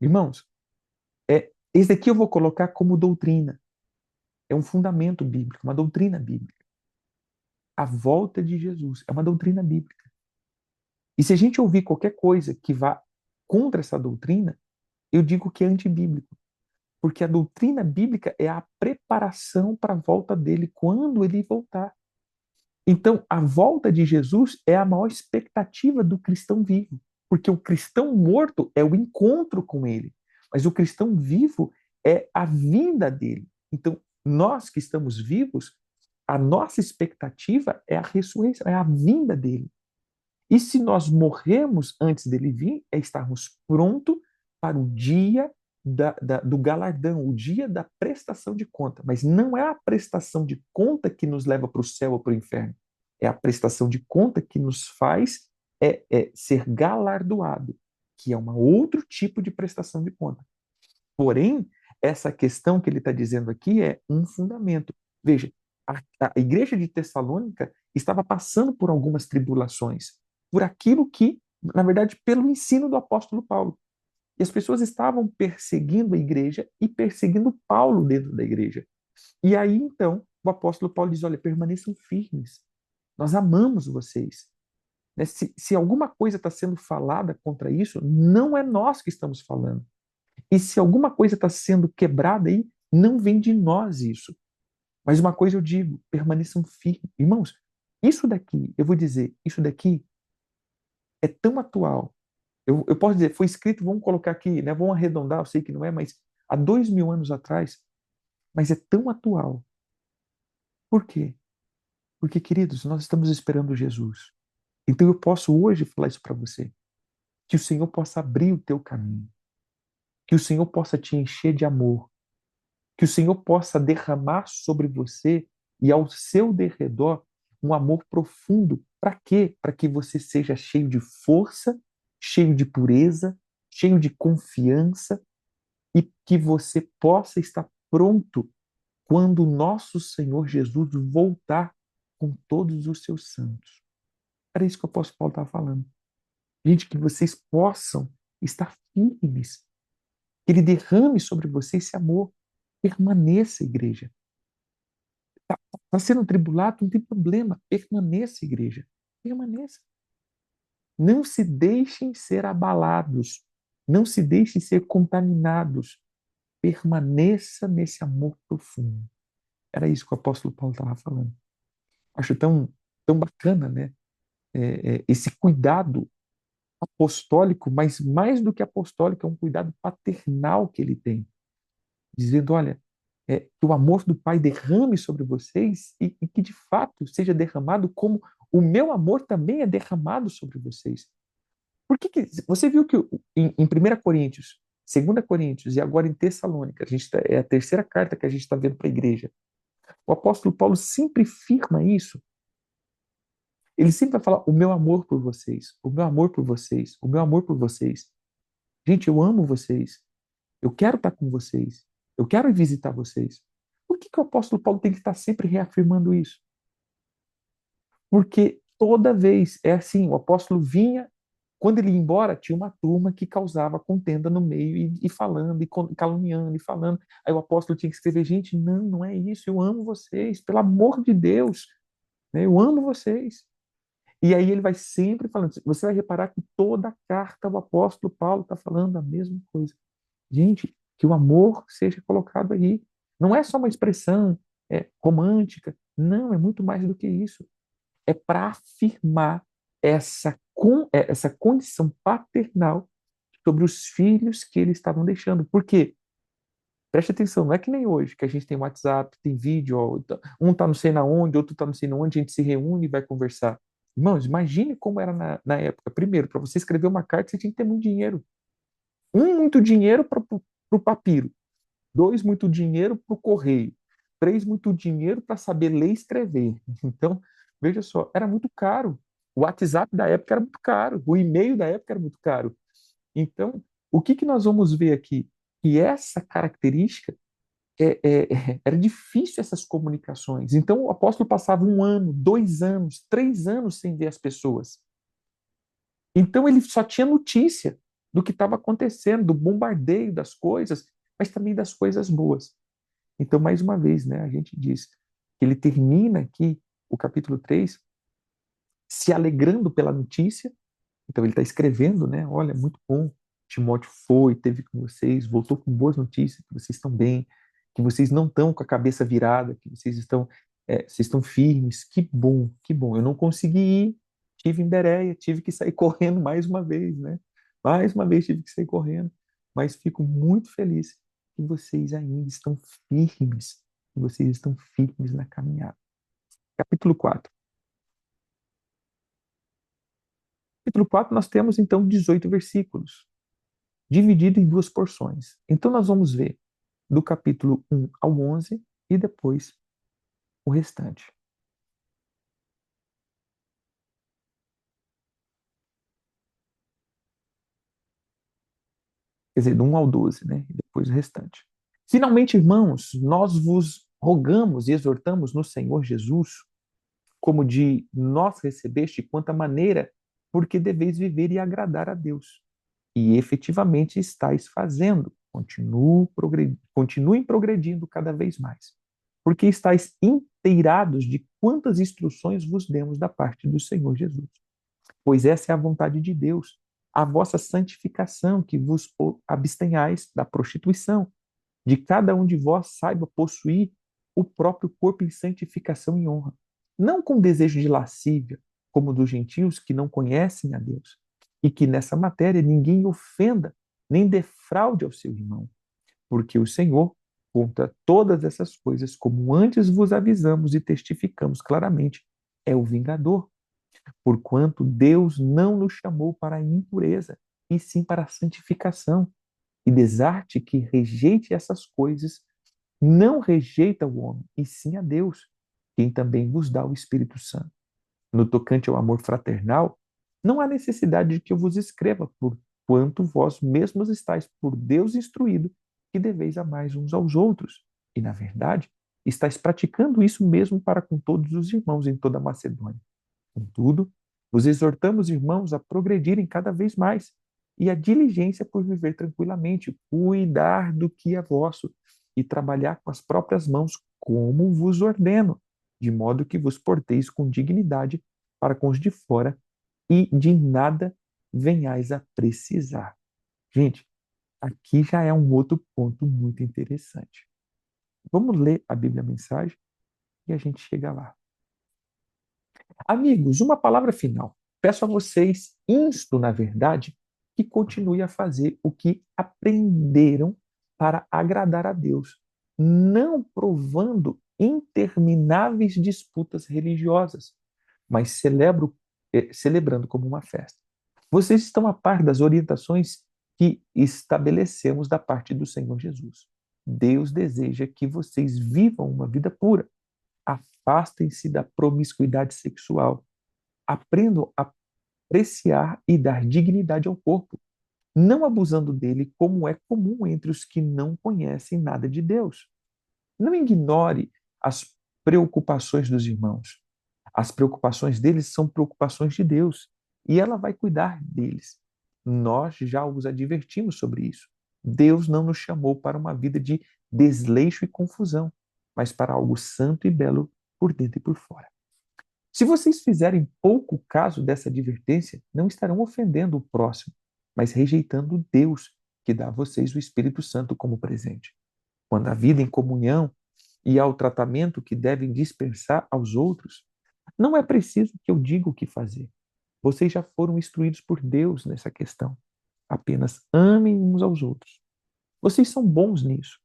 Irmãos, esse aqui eu vou colocar como doutrina. É um fundamento bíblico, uma doutrina bíblica. A volta de Jesus é uma doutrina bíblica. E se a gente ouvir qualquer coisa que vá contra essa doutrina, eu digo que é antibíblico. Porque a doutrina bíblica é a preparação para a volta dele quando ele voltar. Então, a volta de Jesus é a maior expectativa do cristão vivo. Porque o cristão morto é o encontro com ele. Mas o cristão vivo é a vinda dele. Então, nós que estamos vivos, a nossa expectativa é a ressurreição, é a vinda dele. E se nós morrermos antes dele vir, é estarmos prontos para o dia do galardão, o dia da prestação de conta. Mas não é a prestação de conta que nos leva para o céu ou para o inferno. É a prestação de conta que nos faz ser galardoado, que é um outro tipo de prestação de conta. Porém, essa questão que ele está dizendo aqui é um fundamento. Veja, a igreja de Tessalônica estava passando por algumas tribulações, por aquilo que, na verdade, pelo ensino do apóstolo Paulo. E as pessoas estavam perseguindo a igreja e perseguindo Paulo dentro da igreja. E aí, então, o apóstolo Paulo diz: olha, permaneçam firmes, nós amamos vocês. Né? Se alguma coisa está sendo falada contra isso, não é nós que estamos falando. E se alguma coisa está sendo quebrada aí, não vem de nós isso. Mas uma coisa eu digo, permaneçam firmes. Irmãos, isso daqui, eu vou dizer, isso daqui é tão atual. Eu posso dizer, foi escrito, vamos colocar aqui, né? Vamos arredondar, eu sei que não é, mas há 2000 anos atrás, mas é tão atual. Por quê? Porque, queridos, nós estamos esperando Jesus. Então eu posso hoje falar isso para você. Que o Senhor possa abrir o teu caminho. Que o Senhor possa te encher de amor. Que o Senhor possa derramar sobre você e ao seu derredor um amor profundo. Para quê? Para que você seja cheio de força, cheio de pureza, cheio de confiança e que você possa estar pronto quando o nosso Senhor Jesus voltar com todos os seus santos. Era isso que o apóstolo Paulo estava falando. Gente, que vocês possam estar firmes, que ele derrame sobre vocês esse amor. Permaneça, igreja. Está sendo tribulado, não tem problema. Permaneça, igreja. Permaneça. Não se deixem ser abalados. Não se deixem ser contaminados. Permaneça nesse amor profundo. Era isso que o apóstolo Paulo estava falando. Acho tão bacana, né? Esse cuidado apostólico, mas mais do que apostólico, é um cuidado paternal que ele tem. Dizendo, olha, que o amor do Pai derrame sobre vocês e que de fato seja derramado como o meu amor também é derramado sobre vocês. Por que você viu que em 1 Coríntios, 2 Coríntios e agora em Tessalônica, é a terceira carta que a gente está vendo para a igreja, o apóstolo Paulo sempre firma isso. Ele sempre vai falar o meu amor por vocês, o meu amor por vocês, o meu amor por vocês. Gente, eu amo vocês. Eu quero estar com vocês. Eu quero visitar vocês. Por que o apóstolo Paulo tem que estar sempre reafirmando isso? Porque toda vez é assim, o apóstolo vinha, quando ele ia embora, tinha uma turma que causava contenda no meio e falando, e caluniando, e falando. Aí o apóstolo tinha que escrever, gente, não, não é isso, eu amo vocês, pelo amor de Deus, né? Eu amo vocês. E aí ele vai sempre falando, você vai reparar que toda a carta o apóstolo Paulo está falando a mesma coisa. Gente, que o amor seja colocado aí. Não é só uma expressão romântica, não, é muito mais do que isso. É para afirmar essa condição paternal sobre os filhos que eles estavam deixando. Por quê? Preste atenção, não é que nem hoje, que a gente tem WhatsApp, tem vídeo, ó, um tá não sei na onde, outro tá não sei na onde, a gente se reúne e vai conversar. Irmãos, imagine como era na época. Primeiro, para você escrever uma carta, você tinha que ter muito dinheiro. Muito dinheiro para o papiro. Dois, muito dinheiro para o correio. Três, muito dinheiro para saber ler e escrever. Então, veja só, era muito caro. O WhatsApp da época era muito caro. O e-mail da época era muito caro. Então, o que nós vamos ver aqui? Que essa característica era difícil essas comunicações. Então, o apóstolo passava 1 ano, 2 anos, 3 anos sem ver as pessoas. Então, ele só tinha notícia. do que estava acontecendo, do bombardeio das coisas, mas também das coisas boas. Então, mais uma vez, né, a gente diz que ele termina aqui o capítulo 3 se alegrando pela notícia. Então, ele está escrevendo, né? Olha, muito bom. Timóteo foi, teve com vocês, voltou com boas notícias, que vocês estão bem, que vocês não estão com a cabeça virada, que vocês estão firmes. Que bom, que bom. Eu não consegui ir, tive em Bereia, tive que sair correndo mais uma vez, né? Mais uma vez tive que sair correndo, mas fico muito feliz que vocês ainda estão firmes, que vocês estão firmes na caminhada. Capítulo 4. Capítulo 4 nós temos então 18 versículos, dividido em duas porções. Então nós vamos ver do capítulo 1 ao 11 e depois o restante. Quer dizer, do 1 ao 12, né? E depois o restante. Finalmente, irmãos, nós vos rogamos e exortamos no Senhor Jesus, como de nós recebeste, quanta maneira, porque deveis viver e agradar a Deus. E efetivamente estáis fazendo. Continuem progredindo cada vez mais. Porque estáis inteirados de quantas instruções vos demos da parte do Senhor Jesus. Pois essa é a vontade de Deus, a vossa santificação, que vos abstenhais da prostituição, de cada um de vós saiba possuir o próprio corpo em santificação e honra, não com desejo de lascívia, como dos gentios que não conhecem a Deus, e que nessa matéria ninguém ofenda nem defraude ao seu irmão, porque o Senhor conta todas essas coisas, como antes vos avisamos e testificamos claramente, é o vingador, porquanto Deus não nos chamou para a impureza, e sim para a santificação. E desarte que rejeite essas coisas, não rejeita o homem, e sim a Deus, quem também vos dá o Espírito Santo. No tocante ao amor fraternal, não há necessidade de que eu vos escreva, porquanto vós mesmos estáis por Deus instruído que deveis amar uns aos outros. E, na verdade, estáis praticando isso mesmo para com todos os irmãos em toda a Macedônia. Contudo, vos exortamos, irmãos, a progredirem cada vez mais e a diligência por viver tranquilamente, cuidar do que é vosso e trabalhar com as próprias mãos, como vos ordeno, de modo que vos porteis com dignidade para com os de fora e de nada venhais a precisar. Gente, aqui já é um outro ponto muito interessante. Vamos ler a Bíblia Mensagem e a gente chega lá. Amigos, uma palavra final. Peço a vocês, insto, na verdade, que continue a fazer o que aprenderam para agradar a Deus, não provando intermináveis disputas religiosas, mas celebrando como uma festa. Vocês estão a par das orientações que estabelecemos da parte do Senhor Jesus. Deus deseja que vocês vivam uma vida pura. Afastem-se da promiscuidade sexual. Aprendam a apreciar e dar dignidade ao corpo, não abusando dele como é comum entre os que não conhecem nada de Deus. Não ignore as preocupações dos irmãos. As preocupações deles são preocupações de Deus e ela vai cuidar deles. Nós já os advertimos sobre isso. Deus não nos chamou para uma vida de desleixo e confusão, mas para algo santo e belo por dentro e por fora. Se vocês fizerem pouco caso dessa advertência, não estarão ofendendo o próximo, mas rejeitando Deus, que dá a vocês o Espírito Santo como presente. Quando a vida em comunhão e ao tratamento que devem dispensar aos outros, não é preciso que eu diga o que fazer. Vocês já foram instruídos por Deus nessa questão. Apenas amem uns aos outros. Vocês são bons nisso.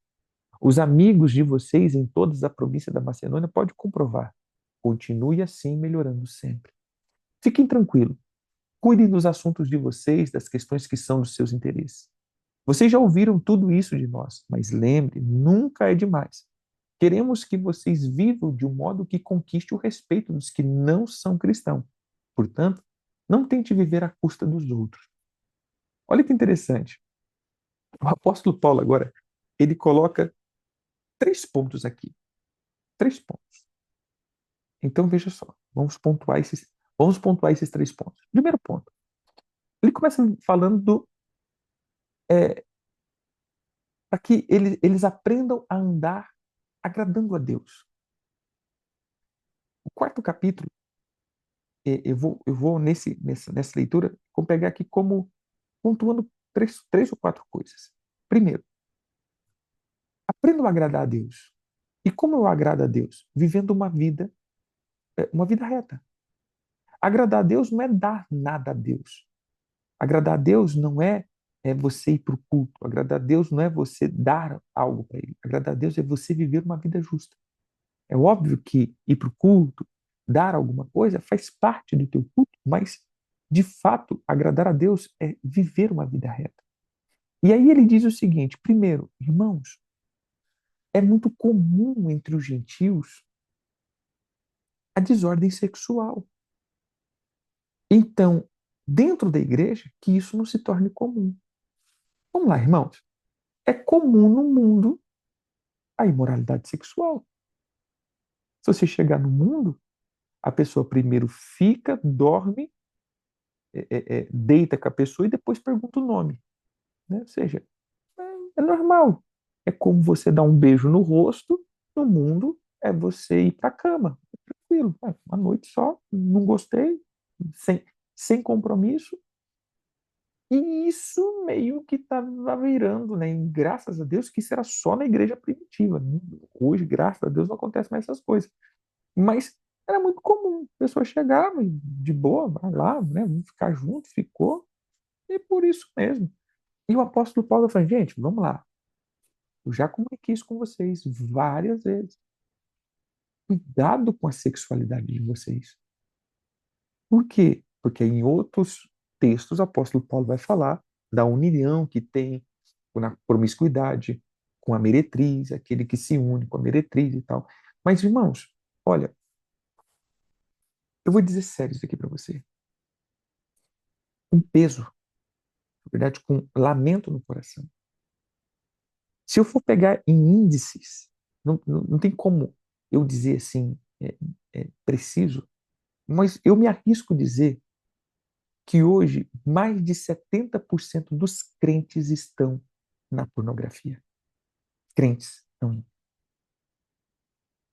Os amigos de vocês em toda a província da Macedônia podem comprovar. Continue assim, melhorando sempre. Fiquem tranquilos. Cuidem dos assuntos de vocês, das questões que são dos seus interesses. Vocês já ouviram tudo isso de nós, mas lembre, nunca é demais. Queremos que vocês vivam de um modo que conquiste o respeito dos que não são cristãos. Portanto, não tente viver à custa dos outros. Olha que interessante. O apóstolo Paulo agora, ele coloca 3 pontos aqui. 3 pontos. Então veja só, vamos pontuar esses 3 pontos. Primeiro ponto, ele começa falando é, para que eles aprendam a andar agradando a Deus. O quarto capítulo, eu vou nessa leitura, vou pegar aqui como pontuando três ou quatro coisas. Primeiro, aprendam a agradar a Deus. E como eu agrado a Deus? Vivendo uma vida reta. Agradar a Deus não é dar nada a Deus. Agradar a Deus não é você ir para o culto. Agradar a Deus não é você dar algo para Ele. Agradar a Deus é você viver uma vida justa. É óbvio que ir para o culto, dar alguma coisa, faz parte do teu culto, mas, de fato, agradar a Deus é viver uma vida reta. E aí ele diz o seguinte: primeiro, irmãos, é muito comum entre os gentios a desordem sexual. Então, dentro da igreja, que isso não se torne comum. Vamos lá, irmãos. É comum no mundo a imoralidade sexual. Se você chegar no mundo, a pessoa primeiro fica, dorme, deita com a pessoa e depois pergunta o nome. Né? Ou seja, é normal. É como você dar um beijo no rosto, no mundo é você ir para a cama. É tranquilo. Uma noite só, não gostei, sem, sem compromisso. E isso meio que estava virando, né? E graças a Deus que isso era só na igreja primitiva. Hoje, graças a Deus, não acontece mais essas coisas. Mas era muito comum. A pessoa chegava e de boa, vai lá, né? Vamos ficar junto, ficou. E por isso mesmo. E o apóstolo Paulo falou, gente, vamos lá. Eu já comuniquei isso com vocês várias vezes. Cuidado com a sexualidade de vocês. Por quê? Porque em outros textos o apóstolo Paulo vai falar da união que tem na promiscuidade com a meretriz, aquele que se une com a meretriz e tal. Mas, irmãos, olha, eu vou dizer sério isso aqui para você. Com peso, na verdade, com lamento no coração. Se eu for pegar em índices, não tem como eu dizer assim, preciso, mas eu me arrisco a dizer que hoje mais de 70% dos crentes estão na pornografia. Crentes estão.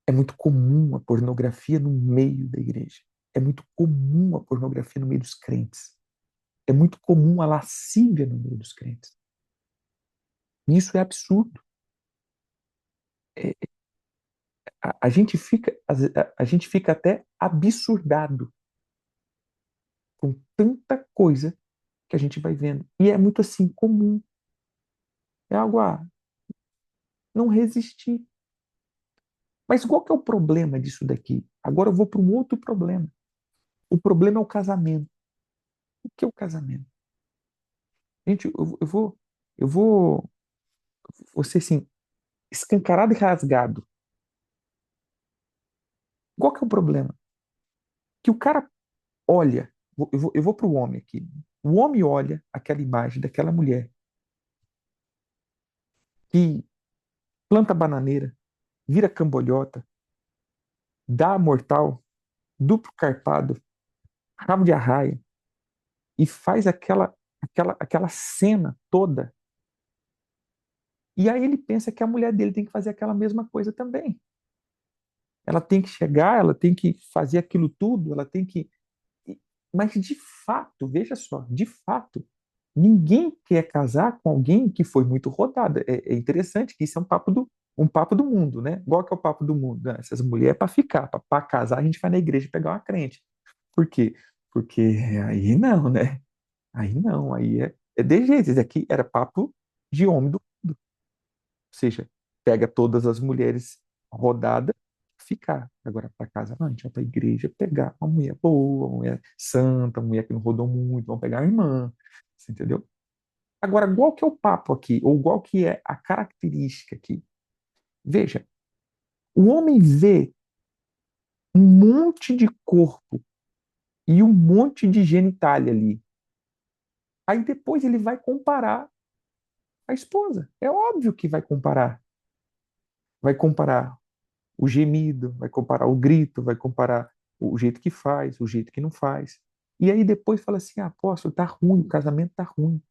É muito comum a pornografia no meio da igreja. É muito comum a pornografia no meio dos crentes. É muito comum a lascívia no meio dos crentes. E isso é absurdo. É, a gente fica até absurdado com tanta coisa que a gente vai vendo. E é muito assim, comum. É algo a não resistir. Mas qual que é o problema disso daqui? Agora eu vou para um outro problema. O problema é o casamento. O que é o casamento? Gente, eu vou ser assim, escancarado e rasgado. Qual que é o problema? Que o cara olha, eu vou para o homem aqui. O homem olha aquela imagem daquela mulher que planta bananeira, vira cambolhota, dá mortal, duplo carpado, rabo de arraia, e faz aquela cena toda. E aí ele pensa que a mulher dele tem que fazer aquela mesma coisa também. Ela tem que chegar, ela tem que fazer aquilo tudo, ela tem que. Mas de fato, veja só, de fato, ninguém quer casar com alguém que foi muito rodada. É interessante que isso é um papo do mundo, né? Igual que é o papo do mundo. Né? Essas mulheres é para ficar, para casar a gente vai na igreja pegar uma crente. Por quê? Porque aí não, né? Aí não, aí é de jeito. Esse aqui era papo de homem do mundo. Ou seja, pega todas as mulheres rodadas, ficar. Agora, para casa, não, a gente vai para a igreja pegar uma mulher boa, uma mulher santa, uma mulher que não rodou muito, vamos pegar a irmã. Você entendeu? Agora, qual que é o papo aqui? Ou qual que é a característica aqui? Veja, o homem vê um monte de corpo e um monte de genitália ali. Aí depois ele vai comparar a esposa. É óbvio que vai comparar. Vai comparar o gemido, vai comparar o grito, vai comparar o jeito que faz, o jeito que não faz. E aí depois fala assim: ah, apóstolo, tá ruim, o casamento tá ruim.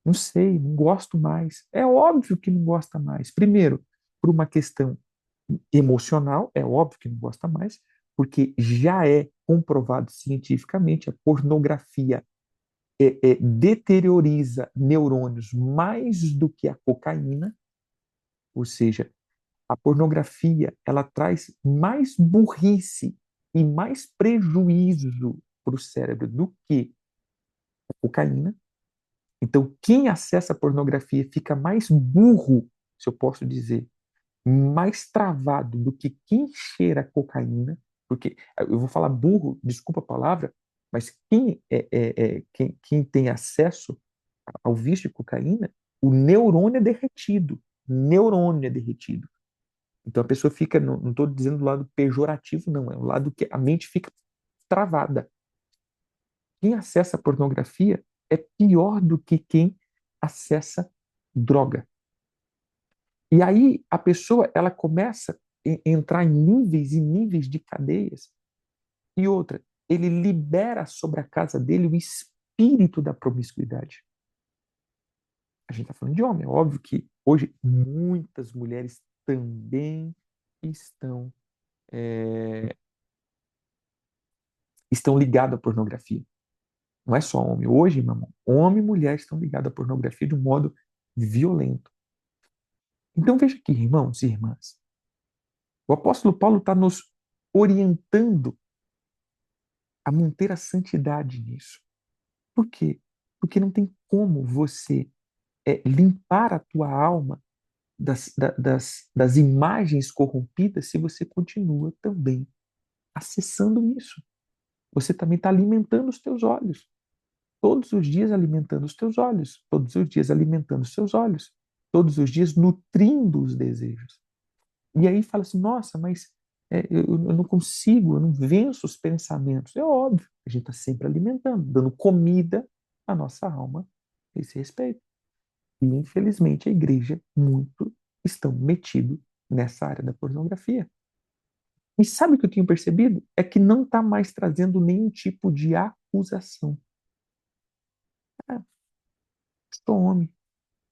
Não sei, não gosto mais. É óbvio que não gosta mais. Primeiro, por uma questão emocional, é óbvio que não gosta mais, porque já é comprovado cientificamente a pornografia deterioriza neurônios mais do que a cocaína, ou seja, a pornografia ela traz mais burrice e mais prejuízo para o cérebro do que a cocaína. Então, quem acessa a pornografia fica mais burro, se eu posso dizer, mais travado do que quem cheira cocaína, porque eu vou falar burro, desculpa a palavra, mas quem tem acesso ao vício de cocaína, o neurônio é derretido. Neurônio é derretido. Então a pessoa fica, não estou dizendo do lado pejorativo, não, é o lado que a mente fica travada. Quem acessa a pornografia é pior do que quem acessa droga. E aí a pessoa ela começa a entrar em níveis e níveis de cadeias. E outra, ele libera sobre a casa dele o espírito da promiscuidade. A gente está falando de homem, é óbvio que hoje muitas mulheres também estão é, estão ligadas à pornografia. Não é só homem. Hoje, meu irmão, homem e mulher estão ligados à pornografia de um modo violento. Então veja aqui, irmãos e irmãs, o apóstolo Paulo está nos orientando a manter a santidade nisso. Por quê? Porque não tem como você limpar a tua alma das imagens corrompidas se você continua também acessando isso. Você também está alimentando os teus olhos. Todos os dias alimentando os teus olhos. Todos os dias alimentando os teus olhos. Todos os dias nutrindo os desejos. E aí fala assim, nossa, mas eu não consigo, eu não venço os pensamentos. É óbvio, a gente está sempre alimentando, dando comida à nossa alma a esse respeito. E, infelizmente, a igreja muito estão metido nessa área da pornografia. E sabe o que eu tenho percebido? É que não está mais trazendo nenhum tipo de acusação. Ah, eu sou homem.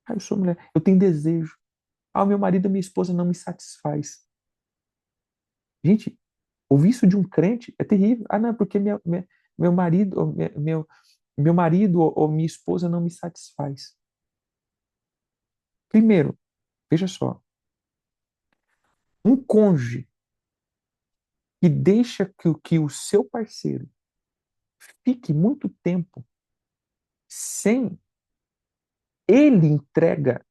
Ah, eu sou mulher. Eu tenho desejo. Ah, o meu marido e minha esposa não me satisfaz. Gente, ouvir isso de um crente é terrível. Ah, não, porque meu marido, meu marido ou minha esposa não me satisfaz. Primeiro, veja só, um cônjuge que deixa que o seu parceiro fique muito tempo sem ele entrega,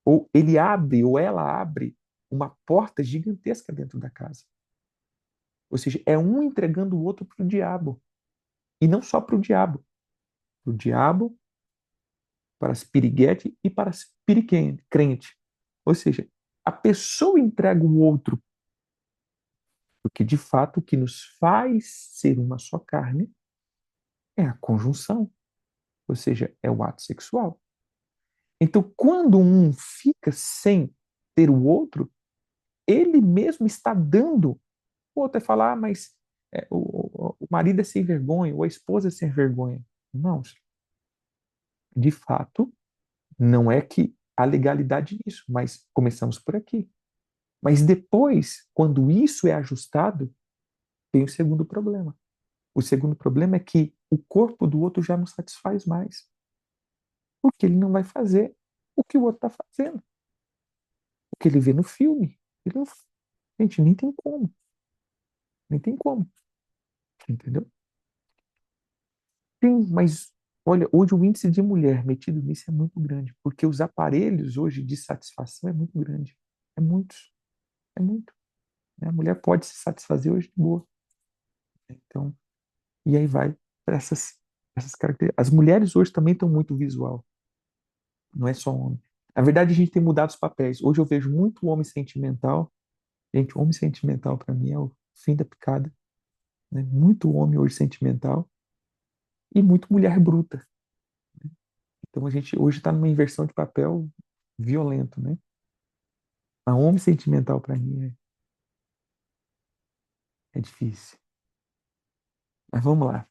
ou ele abre, ou ela abre uma porta gigantesca dentro da casa. Ou seja, é um entregando o outro para o diabo. E não só para o diabo, para as piriguete e para as piriquente. Ou seja, a pessoa entrega o outro, porque de fato o que nos faz ser uma só carne é a conjunção, ou seja, é o ato sexual. Então, quando um fica sem ter o outro, ele mesmo está dando. O outro é falar, ah, mas o marido é sem vergonha, ou a esposa é sem vergonha. Irmãos, de fato, não é que há legalidade nisso, mas começamos por aqui. Mas depois, quando isso é ajustado, tem o segundo problema. O segundo problema é que o corpo do outro já não satisfaz mais, porque ele não vai fazer o que o outro está fazendo, o que ele vê no filme. Ele não, gente, nem tem como, nem tem como, entendeu? Sim, mas olha, hoje o índice de mulher metido nisso é muito grande, porque os aparelhos hoje de satisfação é muito grande. É muitos, é muito. Né? A mulher pode se satisfazer hoje de boa. Então, e aí vai para essas características. As mulheres hoje também estão muito visual, não é só homem. Na verdade, a gente tem mudado os papéis. Hoje eu vejo muito homem sentimental. Gente, homem sentimental para mim é o fim da picada. Né? Muito homem hoje sentimental e muito mulher bruta. Então a gente hoje está numa inversão de papel violento, né? A homem sentimental para mim é difícil. Mas vamos lá.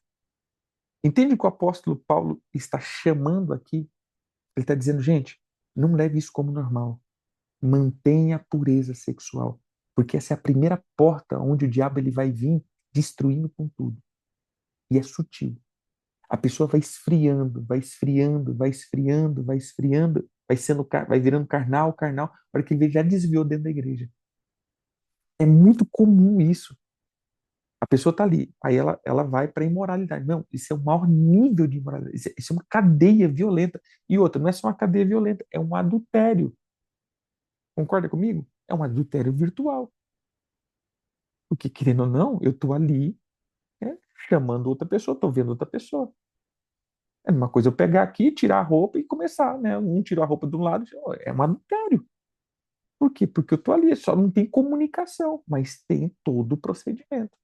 Entende que o apóstolo Paulo está chamando aqui? Ele está dizendo, gente, não leve isso como normal. Mantenha a pureza sexual, porque essa é a primeira porta onde o diabo ele vai vir destruindo com tudo. E é sutil. A pessoa vai esfriando, vai esfriando, vai esfriando, vai esfriando, vai virando carnal, carnal, para que ele já desviou dentro da igreja. É muito comum isso. A pessoa está ali, aí ela vai para a imoralidade. Não, isso é o maior nível de imoralidade. Isso é uma cadeia violenta. E outra, não é só uma cadeia violenta, é um adultério. Concorda comigo? É um adultério virtual. Porque, querendo ou não, eu estou ali, né, chamando outra pessoa, estou vendo outra pessoa. É uma coisa eu pegar aqui, tirar a roupa e começar, né? Um tirou a roupa de um lado, é um adultério. Por quê? Porque eu estou ali, só não tem comunicação, mas tem todo o procedimento.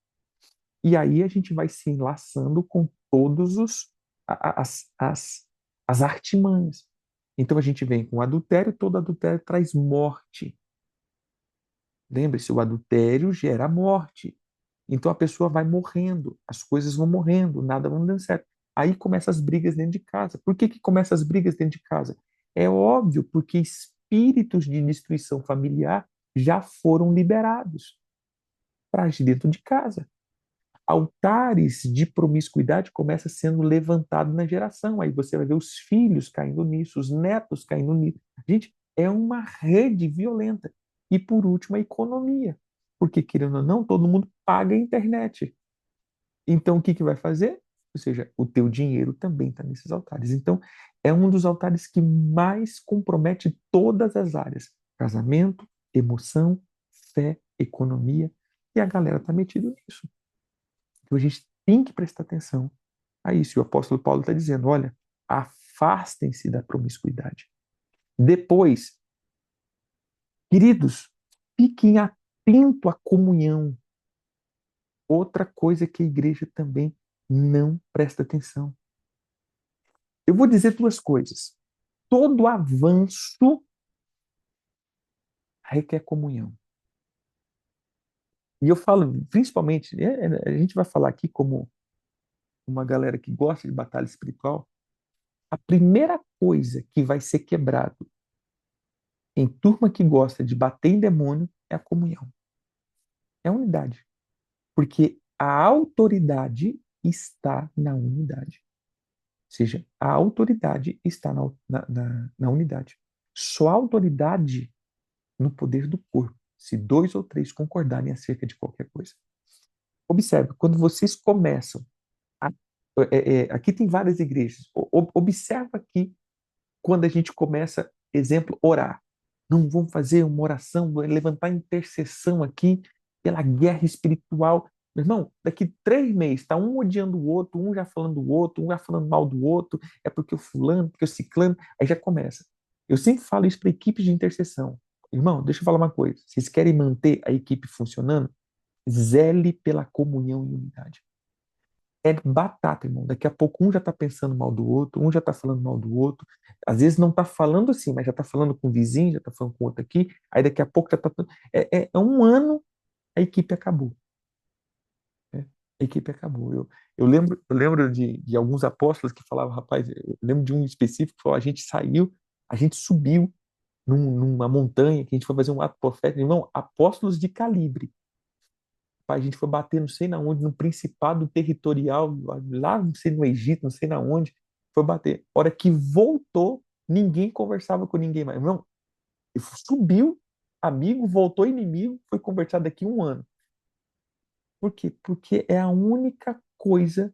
E aí a gente vai se enlaçando com todos as artimanhas. Então a gente vem com o adultério, todo adultério traz morte. Lembre-se, o adultério gera morte. Então a pessoa vai morrendo, as coisas vão morrendo, nada vai dando certo. Aí começam as brigas dentro de casa. Por que que começam as brigas dentro de casa? É óbvio, porque espíritos de destruição familiar já foram liberados para agir dentro de casa. Altares de promiscuidade começam sendo levantados na geração. Aí você vai ver os filhos caindo nisso, os netos caindo nisso. Gente, é uma rede violenta. E por último, a economia. Porque, querendo ou não, todo mundo paga a internet. Então, o que que vai fazer? Ou seja, o teu dinheiro também está nesses altares. Então, é um dos altares que mais compromete todas as áreas: casamento, emoção, fé, economia. E a galera está metida nisso. Então, a gente tem que prestar atenção a isso. E o apóstolo Paulo está dizendo: olha, afastem-se da promiscuidade. Depois, queridos, fiquem atentos à comunhão. Outra coisa que a igreja também não presta atenção. Eu vou dizer duas coisas. Todo avanço requer comunhão. E eu falo, principalmente, a gente vai falar aqui como uma galera que gosta de batalha espiritual. A primeira coisa que vai ser quebrado em turma que gosta de bater em demônio é a comunhão. É a unidade. Porque a autoridade está na unidade. Ou seja, a autoridade está na unidade. Só a autoridade no poder do corpo, se dois ou três concordarem acerca de qualquer coisa. Observe, quando vocês começam. A, aqui tem várias igrejas. Observa aqui quando a gente começa, exemplo, orar. Não vamos fazer uma oração, levantar intercessão aqui pela guerra espiritual. Meu irmão, daqui 3 meses, está um odiando o outro, um já falando do outro, um já falando mal do outro, é porque o fulano, porque o ciclano, aí já começa. Eu sempre falo isso para equipes de intercessão. Irmão, deixa eu falar uma coisa. Vocês querem manter a equipe funcionando? Zele pela comunhão e unidade. É batata, irmão. Daqui a pouco um já está pensando mal do outro, um já está falando mal do outro. Às vezes não está falando assim, mas já está falando com o vizinho, já está falando com o outro aqui. Aí daqui a pouco já está. É um ano, a equipe acabou. Né? A equipe acabou. Eu lembro de alguns apóstolos que falavam, rapaz, eu lembro de um específico que falou: a gente saiu, a gente subiu numa montanha, que a gente foi fazer um ato profético. Irmão, apóstolos de calibre. A gente foi bater não sei na onde, no principado territorial, lá não sei no Egito, não sei na onde, foi bater. A hora que voltou, ninguém conversava com ninguém mais. Não, subiu, amigo, voltou inimigo, foi conversar daqui 1 ano. Por quê? Porque é a única coisa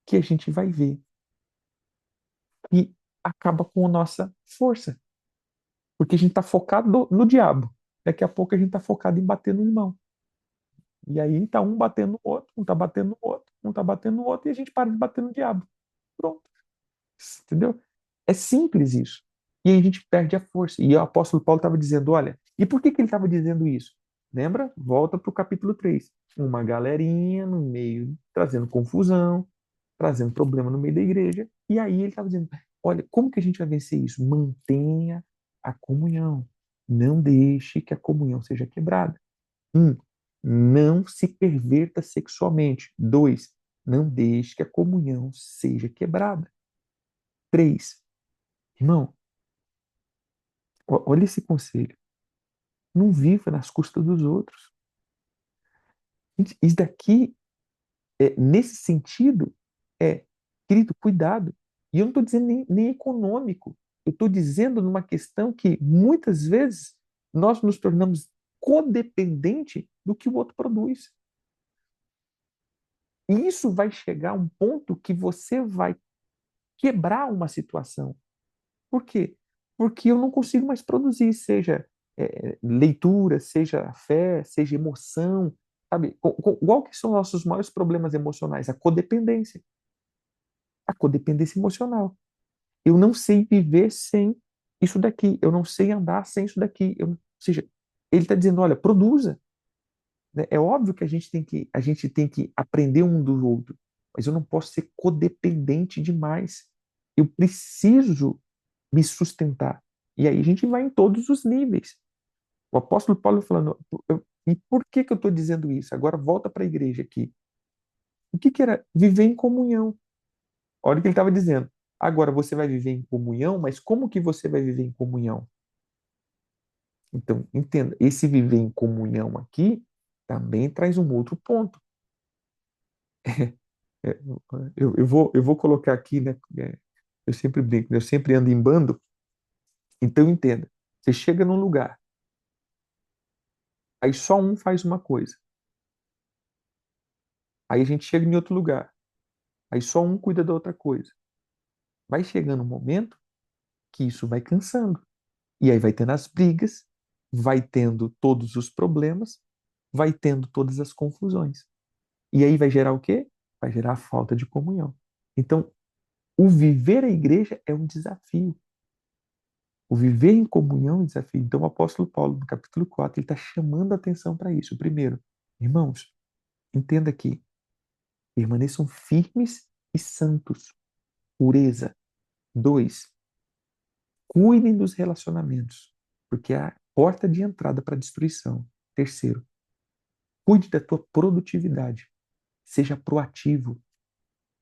que a gente vai ver e acaba com a nossa força. Porque a gente está focado no diabo. Daqui a pouco a gente está focado em bater no irmão. E aí tá um batendo no outro, um tá batendo no outro, um tá batendo no outro, e a gente para de bater no diabo. Pronto. Entendeu? É simples isso. E aí a gente perde a força. E o apóstolo Paulo estava dizendo: olha, e por que que ele estava dizendo isso? Lembra? Volta para o capítulo 3. Uma galerinha no meio, trazendo confusão, trazendo problema no meio da igreja. E aí ele estava dizendo: olha, como que a gente vai vencer isso? Mantenha a comunhão. Não deixe que a comunhão seja quebrada. Um, não se perverta sexualmente. Dois, não deixe que a comunhão seja quebrada. Três, irmão, olha esse conselho. Não viva nas custas dos outros. Gente, isso daqui, nesse sentido, querido, cuidado. E eu não estou dizendo nem econômico. Eu estou dizendo numa questão que muitas vezes nós nos tornamos codependente do que o outro produz. E isso vai chegar a um ponto que você vai quebrar uma situação. Por quê? Porque eu não consigo mais produzir, seja leitura, seja fé, seja emoção, sabe? Qual que são nossos maiores problemas emocionais? A codependência. A codependência emocional. Eu não sei viver sem isso daqui. Eu não sei andar sem isso daqui. Ou seja, ele está dizendo, olha, produza. Né? É óbvio que a gente tem que aprender um do outro, mas eu não posso ser codependente demais. Eu preciso me sustentar. E aí a gente vai em todos os níveis. O apóstolo Paulo falando, e por que que eu estou dizendo isso? Agora volta para a igreja aqui. O que que era viver em comunhão? Olha o que ele estava dizendo. Agora você vai viver em comunhão, mas como que você vai viver em comunhão? Então, entenda, esse viver em comunhão aqui também traz um outro ponto. É, eu vou colocar aqui, né? Eu sempre brinco, né, eu sempre ando em bando, então entenda. Você chega num lugar, aí só um faz uma coisa. Aí a gente chega em outro lugar, aí só um cuida da outra coisa. Vai chegando um momento que isso vai cansando. E aí vai tendo as brigas, vai tendo todos os problemas, vai tendo todas as confusões. E aí vai gerar o quê? Vai gerar a falta de comunhão. Então, o viver a igreja é um desafio. O viver em comunhão é um desafio. Então, o apóstolo Paulo, no capítulo 4, ele está chamando a atenção para isso. Primeiro, irmãos, entenda aqui, permaneçam firmes e santos. Pureza. Dois, cuidem dos relacionamentos, porque é a porta de entrada para a destruição. Terceiro, cuide da tua produtividade. Seja proativo.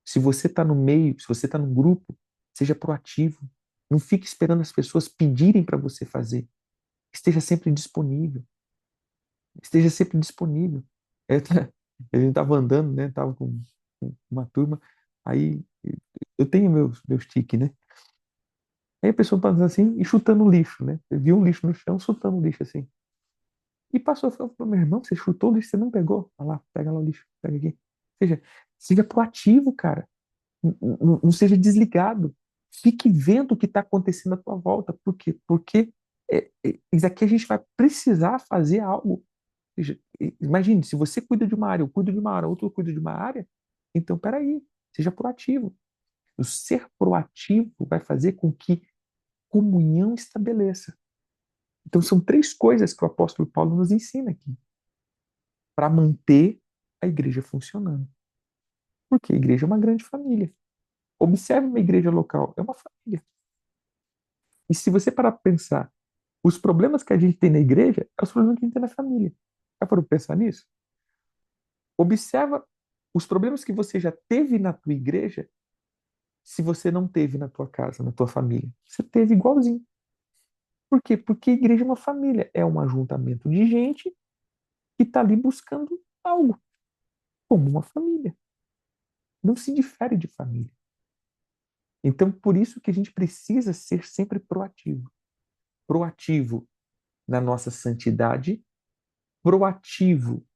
Se você está no meio, se você está no grupo, seja proativo. Não fique esperando as pessoas pedirem para você fazer. Esteja sempre disponível. Esteja sempre disponível. Eu, a gente estava andando, né? Tava com uma turma. Aí eu tenho meus tiques, né? Aí a pessoa fazendo assim e chutando lixo, né? Eu vi um lixo no chão, chutando lixo assim. E passou, falou, meu irmão, você chutou o lixo, você não pegou? Olha lá, pega lá o lixo, pega aqui. Ou seja, seja proativo, cara. Não seja desligado. Fique vendo o que está acontecendo à tua volta. Por quê? Porque isso aqui a gente vai precisar fazer algo. Ou seja, imagine, se você cuida de uma área, eu cuido de uma área, outro cuida de uma área, então peraí, seja proativo. O ser proativo vai fazer com que comunhão estabeleça. Então são três coisas que o apóstolo Paulo nos ensina aqui para manter a igreja funcionando. Porque a igreja é uma grande família. Observe uma igreja local, é uma família. E se você parar para pensar, os problemas que a gente tem na igreja é os problemas que a gente tem na família. Já parou para pensar nisso? Observa os problemas que você já teve na tua igreja, se você não teve na tua casa, na tua família. Você teve igualzinho. Por quê? Porque a igreja é uma família, é um ajuntamento de gente que está ali buscando algo, como uma família. Não se difere de família. Então, por isso que a gente precisa ser sempre proativo. Proativo na nossa santidade, proativo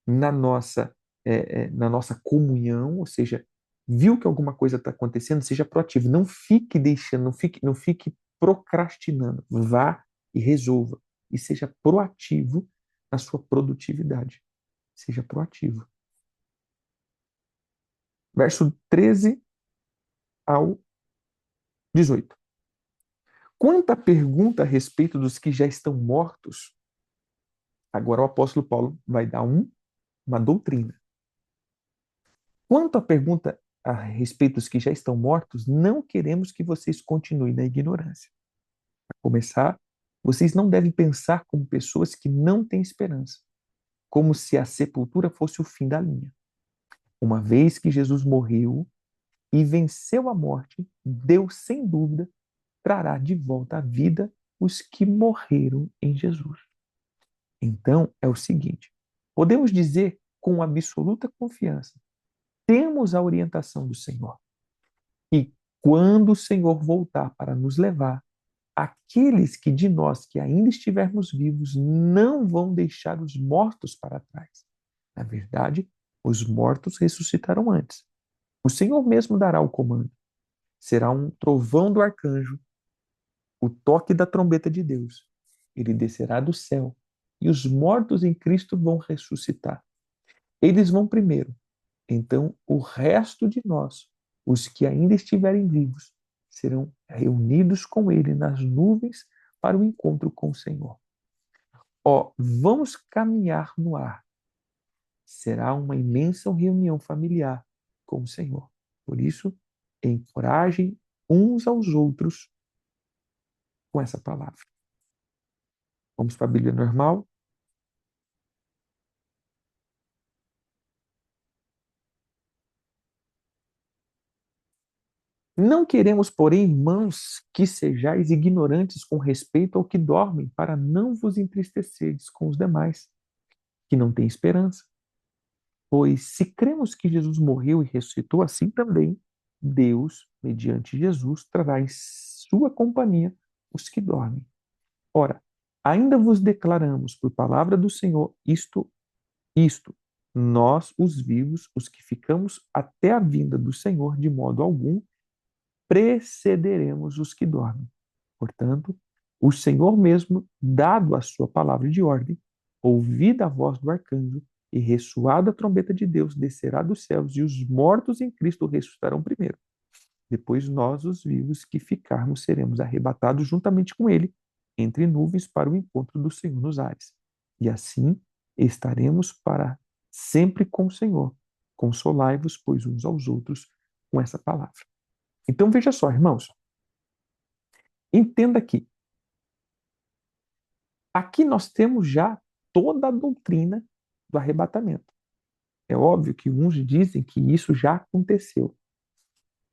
na nossa comunhão, ou seja, viu que alguma coisa está acontecendo, seja proativo. Não fique deixando, não fique procrastinando. Vá e resolva. E seja proativo na sua produtividade. Seja proativo. Verso 13 ao 18. Quanto à pergunta a respeito dos que já estão mortos, agora o apóstolo Paulo vai dar uma doutrina. Quanto à pergunta a respeito dos que já estão mortos, não queremos que vocês continuem na ignorância. Para começar, vocês não devem pensar como pessoas que não têm esperança, como se a sepultura fosse o fim da linha. Uma vez que Jesus morreu e venceu a morte, Deus, sem dúvida, trará de volta à vida os que morreram em Jesus. Então, é o seguinte: podemos dizer com absoluta confiança, temos a orientação do Senhor, e quando o Senhor voltar para nos levar, aqueles que de nós que ainda estivermos vivos não vão deixar os mortos para trás. Na verdade, os mortos ressuscitarão antes. O Senhor mesmo dará o comando. Será um trovão do arcanjo, o toque da trombeta de Deus. Ele descerá do céu e os mortos em Cristo vão ressuscitar. Eles vão primeiro. Então, o resto de nós, os que ainda estiverem vivos, serão reunidos com ele nas nuvens para o encontro com o Senhor. Ó, vamos caminhar no ar. Será uma imensa reunião familiar com o Senhor. Por isso, encorajem uns aos outros com essa palavra. Vamos para a Bíblia normal? Não queremos, porém, irmãos, que sejais ignorantes com respeito ao que dormem, para não vos entristecerdes com os demais, que não têm esperança. Pois se cremos que Jesus morreu e ressuscitou, assim também Deus, mediante Jesus, trará em sua companhia os que dormem. Ora, ainda vos declaramos por palavra do Senhor isto, nós, os vivos, os que ficamos até a vinda do Senhor, de modo algum, precederemos os que dormem. Portanto, o Senhor mesmo, dado a sua palavra de ordem, ouvida a voz do arcanjo e ressoada a trombeta de Deus, descerá dos céus e os mortos em Cristo ressuscitarão primeiro. Depois nós, os vivos que ficarmos, seremos arrebatados juntamente com ele, entre nuvens para o encontro do Senhor nos ares. E assim estaremos para sempre com o Senhor. Consolai-vos, pois, uns aos outros com essa palavra. Então veja só, irmãos, entenda aqui. Aqui nós temos já toda a doutrina do arrebatamento. É óbvio que uns dizem que isso já aconteceu.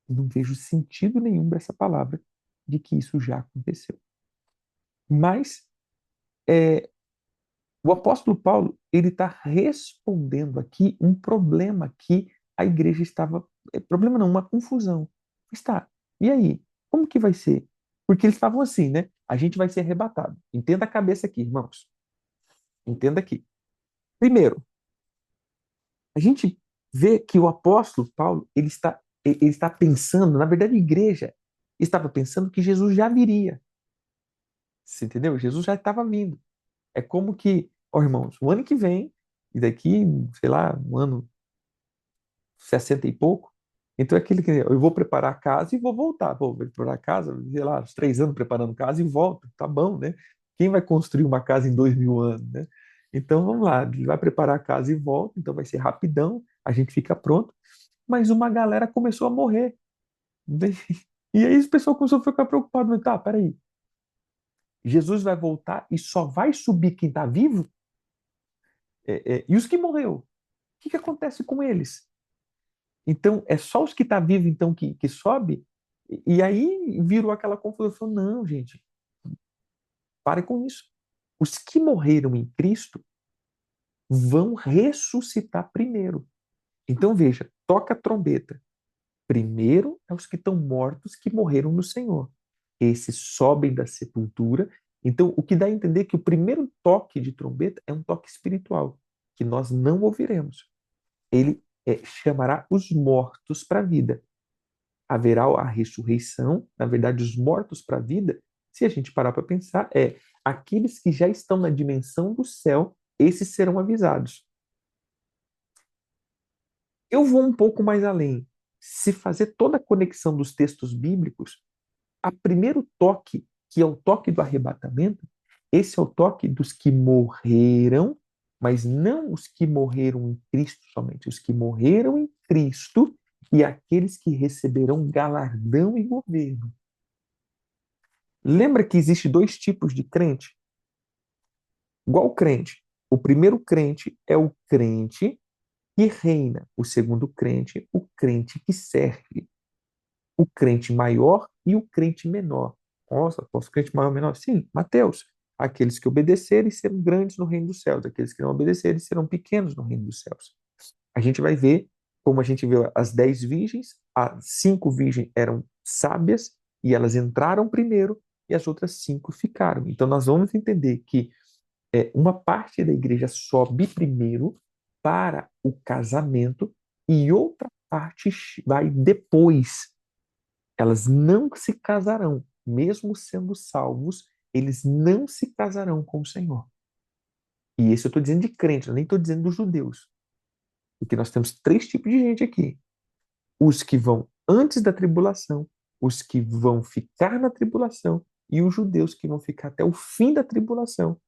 Não vejo sentido nenhum dessa palavra de que isso já aconteceu. Mas o apóstolo Paulo ele está respondendo aqui um problema que a igreja estava... Problema não, uma confusão. Está. E aí? Como que vai ser? Porque eles estavam assim, né? A gente vai ser arrebatado. Entenda a cabeça aqui, irmãos. Entenda aqui. Primeiro, a gente vê que o apóstolo Paulo ele está pensando, na verdade, a igreja estava pensando que Jesus já viria. Você entendeu? Jesus já estava vindo. É como que, ó, irmãos, o ano que vem, e daqui, sei lá, um ano 60 e pouco, então é aquele que eu vou preparar a casa e vou voltar. Vou preparar a casa, sei lá, uns 3 anos preparando casa e volto. Tá bom, né? Quem vai construir uma casa em 2000 anos, né? Então vamos lá, ele vai preparar a casa e volta, então vai ser rapidão, a gente fica pronto. Mas uma galera começou a morrer. E aí o pessoal começou a ficar preocupado. Mas tá, peraí. Jesus vai voltar e só vai subir quem está vivo? E os que morreu? O que acontece com eles? Então, é só os que estão vivos então que sobe? E aí virou aquela confusão. Não, gente, pare com isso. Os que morreram em Cristo vão ressuscitar primeiro. Então, veja, toca a trombeta. Primeiro é os que estão mortos que morreram no Senhor. Esses sobem da sepultura. Então, o que dá a entender é que o primeiro toque de trombeta é um toque espiritual, que nós não ouviremos. Ele chamará os mortos para a vida. Haverá a ressurreição, na verdade, os mortos para a vida, se a gente parar para pensar, aqueles que já estão na dimensão do céu, esses serão avisados. Eu vou um pouco mais além. Se fazer toda a conexão dos textos bíblicos, a primeiro toque, que é o toque do arrebatamento, esse é o toque dos que morreram, mas não os que morreram em Cristo somente, os que morreram em Cristo e aqueles que receberão galardão e governo. Lembra que existe dois tipos de crente? Igual crente. O primeiro crente é o crente que reina. O segundo crente, o crente que serve. o crente maior e o crente menor. Nossa, posso crente maior ou menor? Sim, Mateus. Aqueles que obedecerem serão grandes no reino dos céus, aqueles que não obedecerem serão pequenos no reino dos céus. A gente vai ver, como a gente viu as 10 virgens, as 5 virgens eram sábias e elas entraram primeiro e as outras 5 ficaram. Então nós vamos entender que uma parte da igreja sobe primeiro para o casamento e outra parte vai depois. Elas não se casarão, mesmo sendo salvos, eles não se casarão com o Senhor. E isso eu estou dizendo de crente, eu nem estou dizendo dos judeus. Porque nós temos 3 tipos de gente aqui: os que vão antes da tribulação, os que vão ficar na tribulação e os judeus que vão ficar até o fim da tribulação,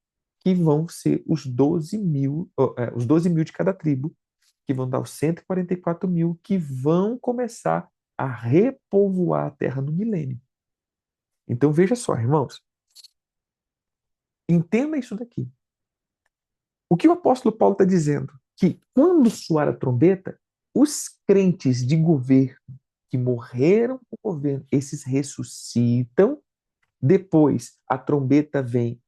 que vão ser os 12.000, os 12 mil de cada tribo, que vão dar os 144 mil, que vão começar a repovoar a terra no milênio. Então veja só, irmãos, entenda isso daqui. O que o apóstolo Paulo está dizendo? Que quando soar a trombeta, os crentes de governo que morreram no governo, esses ressuscitam. Depois a trombeta vem,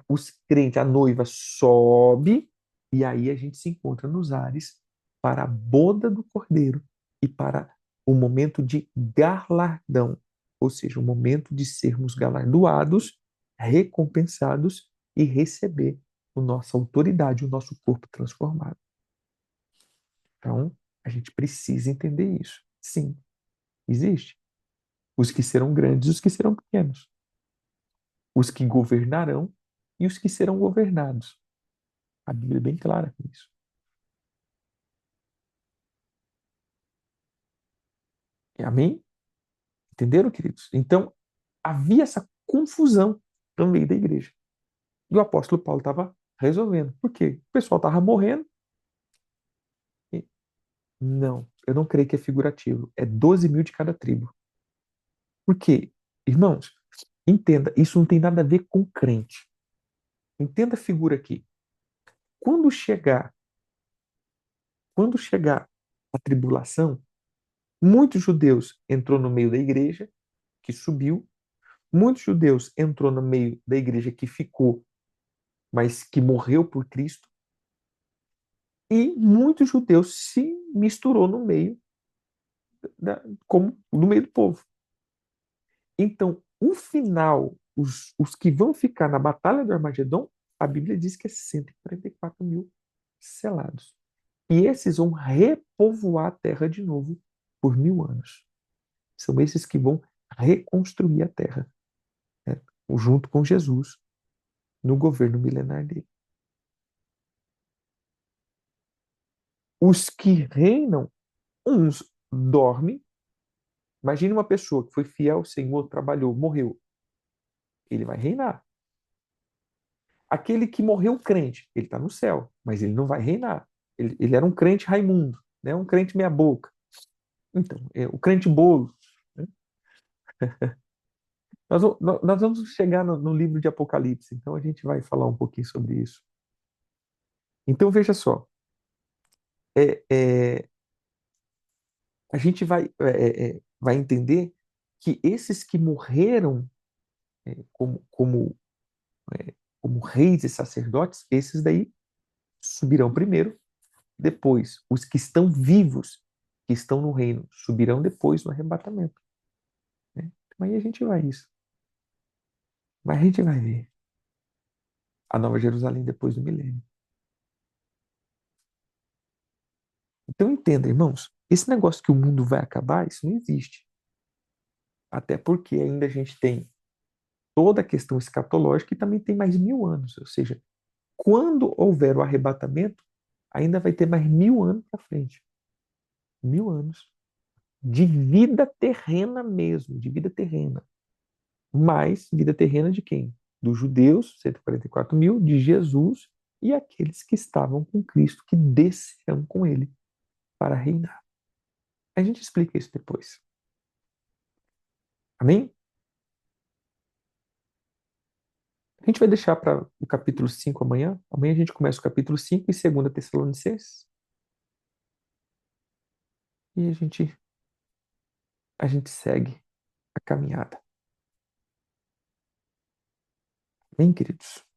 os crentes, a noiva sobe, e aí a gente se encontra nos ares para a boda do Cordeiro e para o momento de galardão, ou seja, o momento de sermos galardoados, recompensados e receber a nossa autoridade, o nosso corpo transformado. Então, a gente precisa entender isso. Sim, existe. Os que serão grandes e os que serão pequenos. Os que governarão e os que serão governados. A Bíblia é bem clara com isso. Amém? Entenderam, queridos? Então, havia essa confusão no meio da igreja. E o apóstolo Paulo estava resolvendo. Por quê? O pessoal estava morrendo. E... Não, eu não creio que é figurativo. É 12 mil de cada tribo. Por quê? Irmãos, entenda, isso não tem nada a ver com crente. Entenda a figura aqui. Quando chegar, quando chegar a tribulação, muitos judeus entrou no meio da igreja, que subiu, muitos judeus entrou no meio da igreja que ficou, mas que morreu por Cristo, e muitos judeus se misturou no meio como no meio do povo. Então, o final, os que vão ficar na batalha do Armagedon, a Bíblia diz que é 144 mil selados. E esses vão repovoar a terra de novo por 1000 anos. São esses que vão reconstruir a terra, né, junto com Jesus, no governo milenar dele. Os que reinam, uns dormem. Imagine uma pessoa que foi fiel ao Senhor, trabalhou, morreu. Ele vai reinar. Aquele que morreu crente, ele está no céu, mas ele não vai reinar. Ele era um crente Raimundo, né? Um crente meia boca. Então, o crente bolo. Né? Nós vamos chegar no livro de Apocalipse, então a gente vai falar um pouquinho sobre isso. Então, veja só. É, é, a gente vai entender que esses que morreram como como reis e sacerdotes, esses daí subirão primeiro, depois os que estão vivos, que estão no reino, subirão depois no arrebatamento. Né? Então aí a gente vai isso. Mas a gente vai ver a Nova Jerusalém depois do milênio. Então entenda, irmãos, esse negócio que o mundo vai acabar, isso não existe. Até porque ainda a gente tem toda a questão escatológica e também tem mais 1000 anos. Ou seja, quando houver o arrebatamento, ainda vai ter mais 1000 anos para frente. 1000 anos de vida terrena mesmo, de vida terrena. Mas vida terrena de quem? Dos judeus, 144 mil, de Jesus e aqueles que estavam com Cristo, que descerão com ele para reinar. A gente explica isso depois. Amém? A gente vai deixar para o capítulo 5 amanhã. Amanhã a gente começa o capítulo 5 e 2 Tessalonicenses. E a gente a gente segue a caminhada. Bem, queridos?